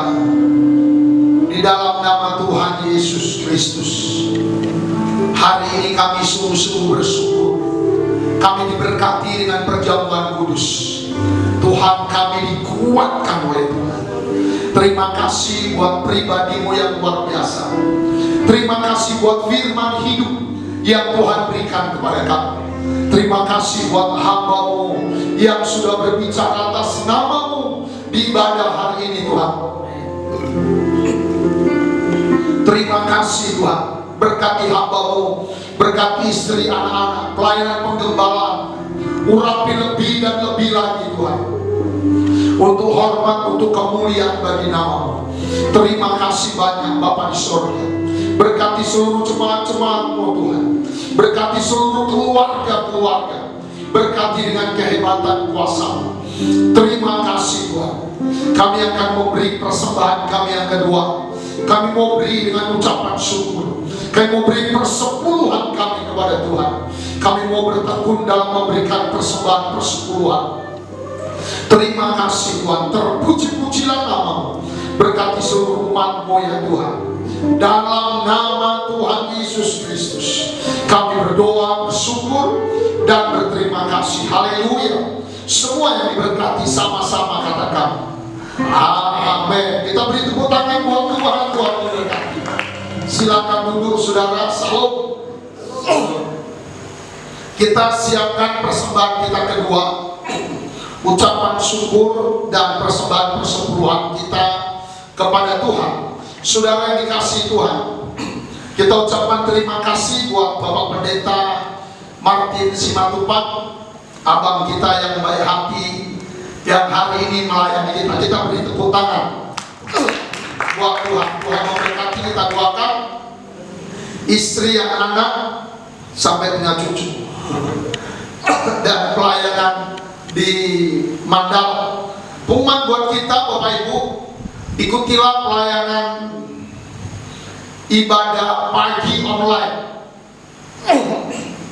di dalam nama Tuhan Yesus Kristus, hari ini kami sungguh-sungguh bersyukur. Kami diberkati dengan perjamuan kudus. Tuhan, kami dikuatkan oleh Tuhan. Terima kasih buat pribadi-Mu yang luar biasa. Terima kasih buat firman hidup yang Tuhan berikan kepada kami. Terima kasih buat hamba-Mu yang sudah berbicara atas nama-Mu di ibadah hari ini Tuhan. Terima kasih Tuhan. Berkati hamba-Mu, berkati istri, anak-anak, pelayanan penggembalaan, urapi lebih dan lebih lagi Tuhan, untuk hormat, untuk kemuliaan bagi nama-Mu. Terima kasih banyak Bapa di surga. Berkati seluruh jemaat-jemaat-Mu Tuhan, berkati seluruh keluarga-keluarga, berkati dengan kehebatan kuasa-Mu. Terima kasih Tuhan. Kami akan memberi persembahan kami yang kedua. Kami mau beri dengan ucapan syukur. Kami mau beri persepuluhan kami kepada Tuhan. Kami mau bertekun dalam memberikan persembahan persepuluhan. Terima kasih Tuhan. Terpuji-pujilah nama-Mu. Berkati seluruh umat-Mu ya Tuhan. Dalam nama Tuhan Yesus Kristus, kami berdoa, bersyukur, dan berterima kasih. Haleluya. Semua yang diberkati sama-sama katakan amin. Kita beri tepuk tangan buat Tuhan. Tuhan memberkati. Silakan duduk saudara. Salam. Kita siapkan persembahan kita kedua, ucapan syukur dan persembahan persepuluhan kita kepada Tuhan. Saudara yang dikasihi Tuhan, kita ucapkan terima kasih buat Bapak Pendeta Martin Simatupang, abang kita yang baik hati, yang hari ini melayani kita. Kita beri tepuk tangan buat Tuhan. Tuhan memberkati. Kita doakan istri yang anak sampai punya cucu, dan pelayanan di Mandala. Pengumuman buat kita Bapak Ibu, ikutilah pelayanan ibadah pagi online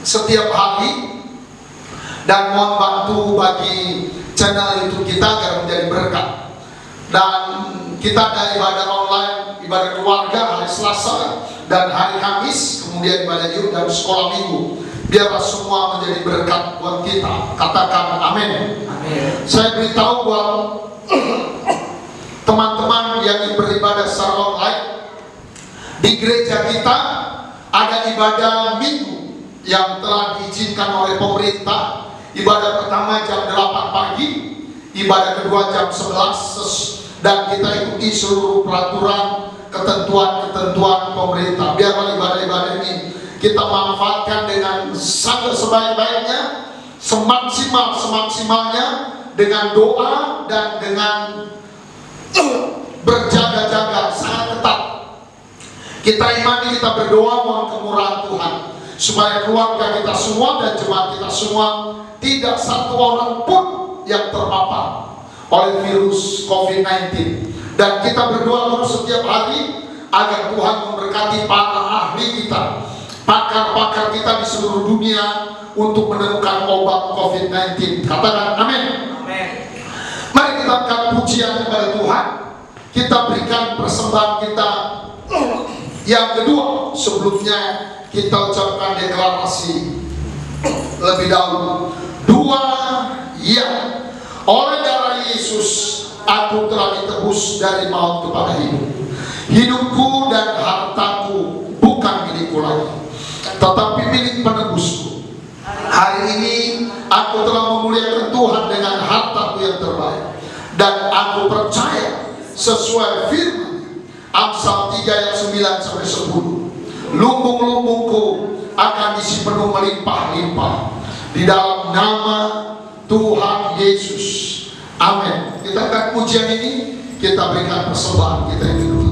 setiap hari, dan mohon bantu bagi channel YouTube kita agar menjadi berkat. Dan kita ada ibadah online, ibadah keluarga hari Selasa dan hari Kamis, kemudian ibadah yuk dan sekolah minggu. Biarlah semua menjadi berkat buat kita. Katakan amin. Saya beritahu buat teman-teman yang beribadah secara online, di gereja kita ada ibadah minggu yang telah diizinkan oleh pemerintah. Ibadah pertama jam 8 pagi, ibadah kedua jam 11, dan kita ikuti seluruh peraturan, ketentuan-ketentuan pemerintah. Biarlah ibadah-ibadah ini kita manfaatkan dengan sangat sebaik-baiknya, semaksimalnya, dengan doa dan dengan berjaga-jaga sangat ketat. Kita imani, kita berdoa mohon kemurahan Tuhan, supaya keluarga kita semua dan jemaat kita semua tidak satu orang pun yang terpapar oleh virus COVID-19. Dan kita berdoa terus setiap hari agar Tuhan memberkati para ahli kita, pakar-pakar kita di seluruh dunia untuk menemukan obat COVID-19. Katakan amin. Mari kita angkat pujian kepada Tuhan. Kita berikan persembahan kita yang kedua. Sebelumnya kita ucapkan deklarasi lebih dahulu. Ya, oleh darah Yesus aku telah ditebus dari maut kepada hidup. Hidupku dan hartaku bukan milikku lagi, tetapi milik penebusku. Hari ini aku telah memuliakan Tuhan dengan hartaku yang terbaik, dan aku percaya sesuai firman Amsal 3 ayat 9 sampai 10. Lumbung-lumbungku akan diisi penuh melimpah-limpah di dalam nama Tuhan Yesus. Amin. Kita akan pujian ini, kita berikan persembahan kita yang kedua.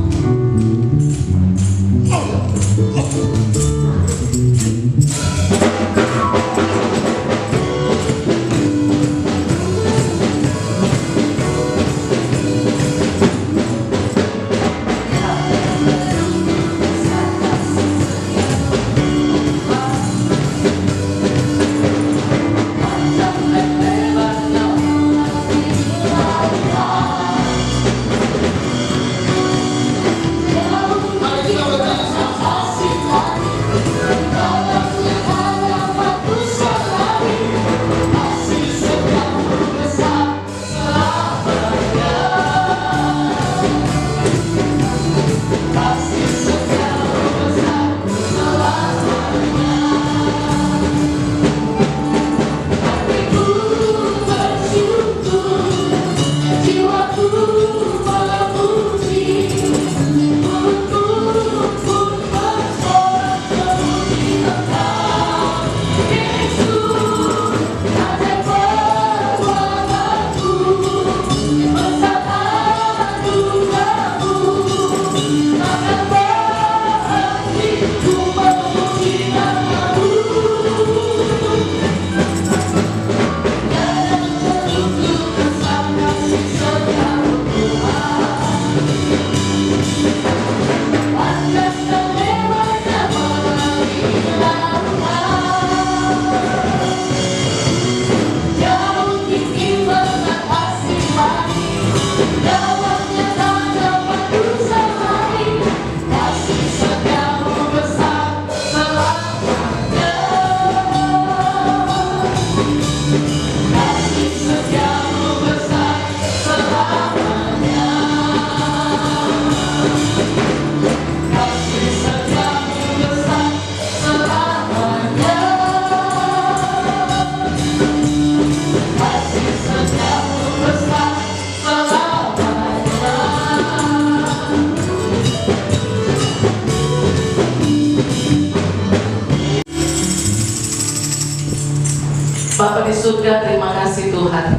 Bapa di surga, terima kasih Tuhan.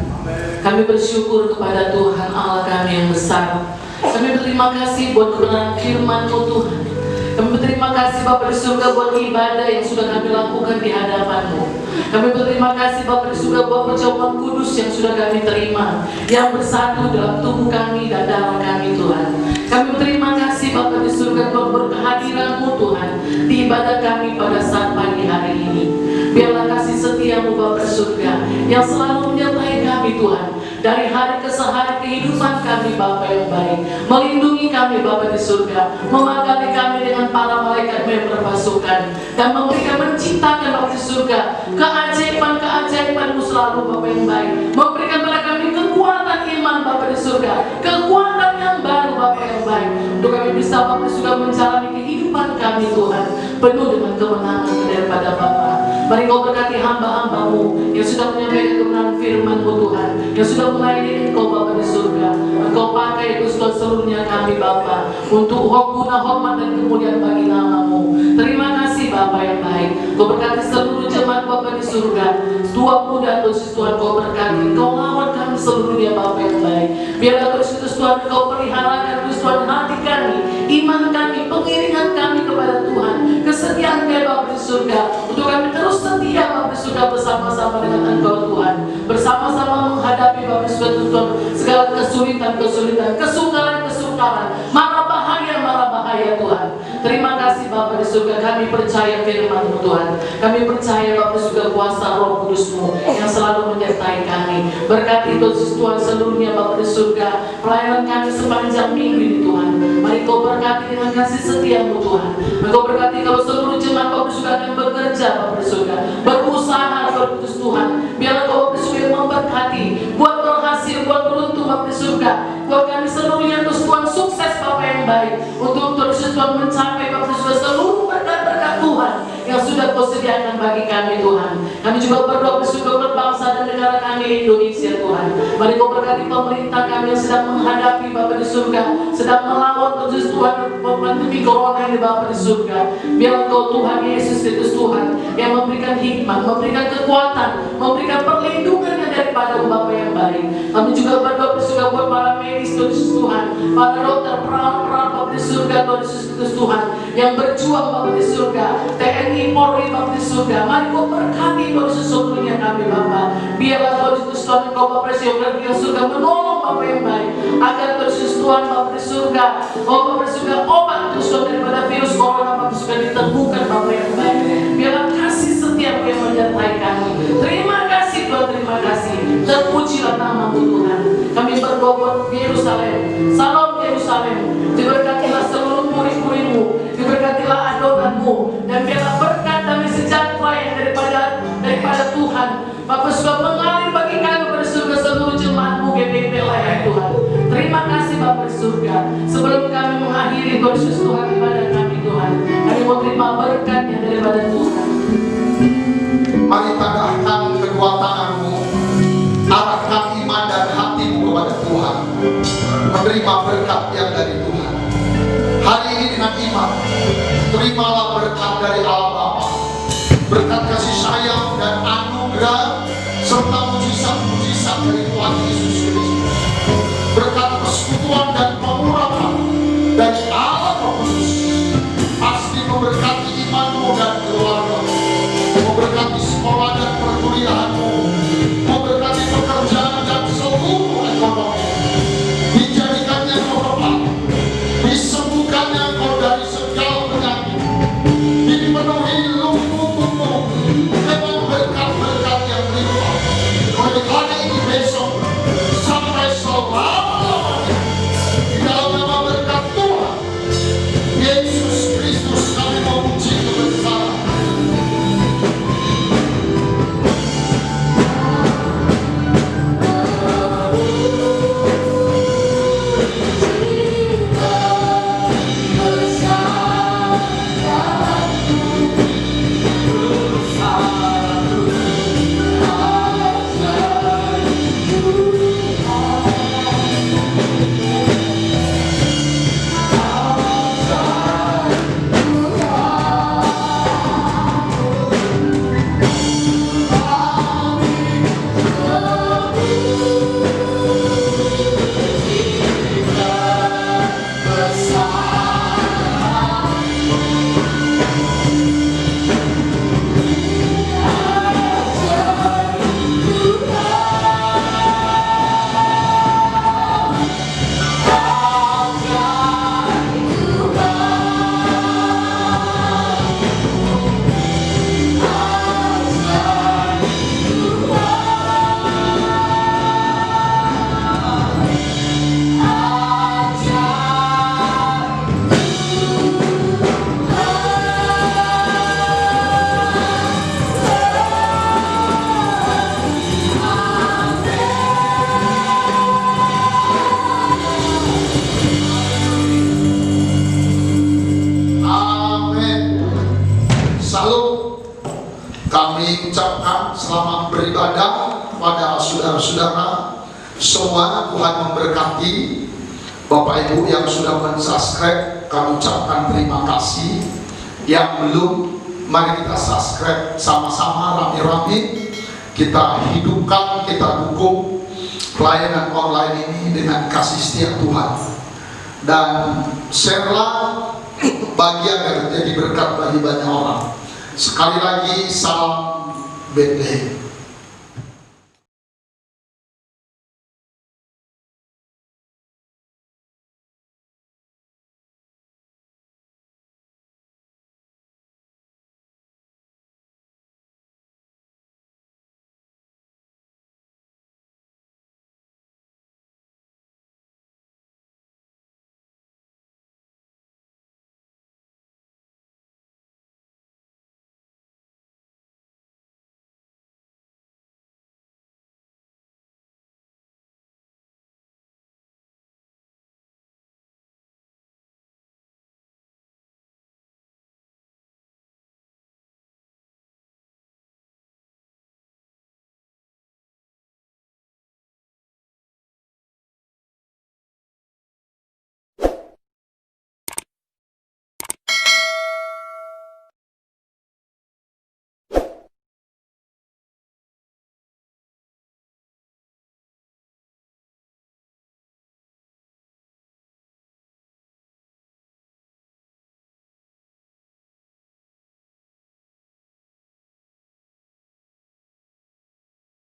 Kami bersyukur kepada Tuhan Allah kami yang besar. Kami berterima kasih buat kebenaran firman-Mu Tuhan. Kami berterima kasih Bapa di surga buat ibadah yang sudah kami lakukan di hadapan-Mu. Kami berterima kasih Bapa di surga buat perjamuan kudus yang sudah kami terima, yang bersatu dalam tubuh kami dan darah kami Tuhan. Kami berterima kasih Bapa di surga buat kehadiran-Mu Tuhan di ibadah kami pada saat pagi hari ini. Biarlah kasih setia-Mu Bapa di surga yang selalu menyertai kami Tuhan, dari hari ke hari kehidupan kami Bapa yang baik, melindungi kami Bapa di surga, memagali kami dengan para malaikat yang berpasukan, dan memberikan menciptakan Bapa di surga keajaiban-keajaiban-Mu selalu Bapa yang baik, memberikan pada kami kekuatan iman Bapa di surga, kekuatan yang baru Bapa yang baik, untuk kami bisa Bapa di surga menjalani kehidupan kami Tuhan penuh dengan kemenangan daripada Bapa. Mari Kau berkati hamba-hamba-Mu yang sudah menyampaikan kebenaran firman-Mu Tuhan, yang sudah melayani Engkau Bapa di surga. Engkau pakai Tuhan seluruhnya kami Bapa, untuk guna hormat dan kemuliaan bagi nama-Mu. Terima kasih Bapa yang baik. Kau berkati seluruh jemaat Bapa di surga, tua muda Tuhan Tuhan Kau berkati. Kau lawan kami seluruhnya Bapa yang baik. Biarlah Tuhan Tuhan Kau peliharakan Tuhan hati kami, iman kami, pengiringan kami kepada Tuhan, kesetiaan kami Bapa di surga, untuk kami terus setia Bapa di surga bersama-sama dengan Engkau Tuhan, bersama-sama menghadapi Bapa di surga Tuhan segala kesulitan-kesulitan, kesukaran-kesukaran, mara bahaya Tuhan. Terima kasih Bapa di surga, kami percaya firman-Mu Tuhan, kami percaya Bapa di surga kuasa Roh Kudus-Mu yang selalu menyertai kami. Berkati Tuhan seluruhnya Bapa di surga, pelayanan kami sepanjang minggu ini Tuhan. Mari Kau berkati dengan kasih setia-Mu Tuhan. Engkau berkati kalau seluruh jemaat Bapa di surga akan bekerja Bapa di surga, berusaha Roh Kudus Tuhan. Biarlah Kau Bapa di surga memberkati, buat berhasil, buat beruntung Bapa di surga. Buat kami seluruhnya Tuhan sukses Bapa yang baik, untuk Tuhan mencapai Bapa di surga seluruh berkat-berkat Tuhan yang sudah Kau sediakan bagi kami Tuhan. Kami juga berdoa bersyukur buat bangsa dan negara kami Indonesia Tuhan. Mari Kau berkati pemerintah kami yang sedang menghadapi Bapa di surga, sedang melawan terus Tuhan pandemi corona ini Bapa di surga. Biar Kau Tuhan Yesus Kristus Tuhan yang memberikan hikmat, memberikan kekuatan, memberikan perlindungan daripada Bapa yang baik. Kami juga berdoa bersyukur buat para medis Tuhan Yesus Tuhan, para dokter, perawat-perawat Bapa di surga Tuhan Yesus Kristus Tuhan yang berjuang Bapa di surga, TNI, Polri Bapa di surga. Mari Kau berkati Tuhan Yesus seluruhnya kami Bapa. Biarlah Tuhan Yesus Tuhan Engkau Bapa Presiden di surga menolong Bapa yang baik, agar Tuhan Yesus Tuhan Bapa di surga, Bapa di surga obat Tuhan daripada virus corona Bapa di surga ditemukan Bapa yang baik. Biarlah kasih setiap yang menyertai kami. Terima kasih Tuhan, terima kasih. Terpujilah nama-Mu Tuhan. Kami berdoa buat Yerusalem, Salam Yerusalem. Diberkatilah seluruh murid-murid-Mu, diberkatilah adonan-Mu, dan biarlah berkat damai sejahtera yang daripada Tuhan Bapa sudah mengalir bagi kami pada surga seluruh jemaat-Mu GBP layak Tuhan. Terima kasih Bapa di surga. Sebelum kami mengakhiri Tuhan Yesus Tuhan ibadah kami Tuhan, kami mau terima berkat yang daripada Tuhan. Mari tadahkan kedua tanganmu, arahkan iman dan hatimu kepada Tuhan, menerima berkat yang dari Tuhan. Hari ini dengan iman, terimalah berkat dari Allah Bapa, berkat kasih sayang dan anugerah serta mujizat-mujizat dari Tuhan Yesus Kristus, berkat persekutuan dan pengurapan dari Allah Roh Kudus pasti memberkati imanmu dan keluargamu, memberkati sekolah dan perkuliahanmu, memberkati pekerjaan dan seluruh ekonomi, dijadikannya normal, disembuhkannya kau dari segala penyakit, dipenuhi lubuk-lubukmu dengan berkat-berkat yang limpah mulai hari ini besok sampai selama-lamanya. Di dalam nama berkat Tuhan Yesus Kristus kami memuji kebesaran. Kami ucapkan selamat beribadah pada saudara-saudara semua. Tuhan memberkati. Bapak Ibu yang sudah mensubscribe, kami ucapkan terima kasih. Yang belum, mari kita subscribe sama-sama rame-rame. Kita hidupkan, kita dukung pelayanan online ini dengan kasih setia Tuhan. Dan share-lah bagian yang menjadi berkat bagi banyak orang. Sekali lagi, salam Bethlehem.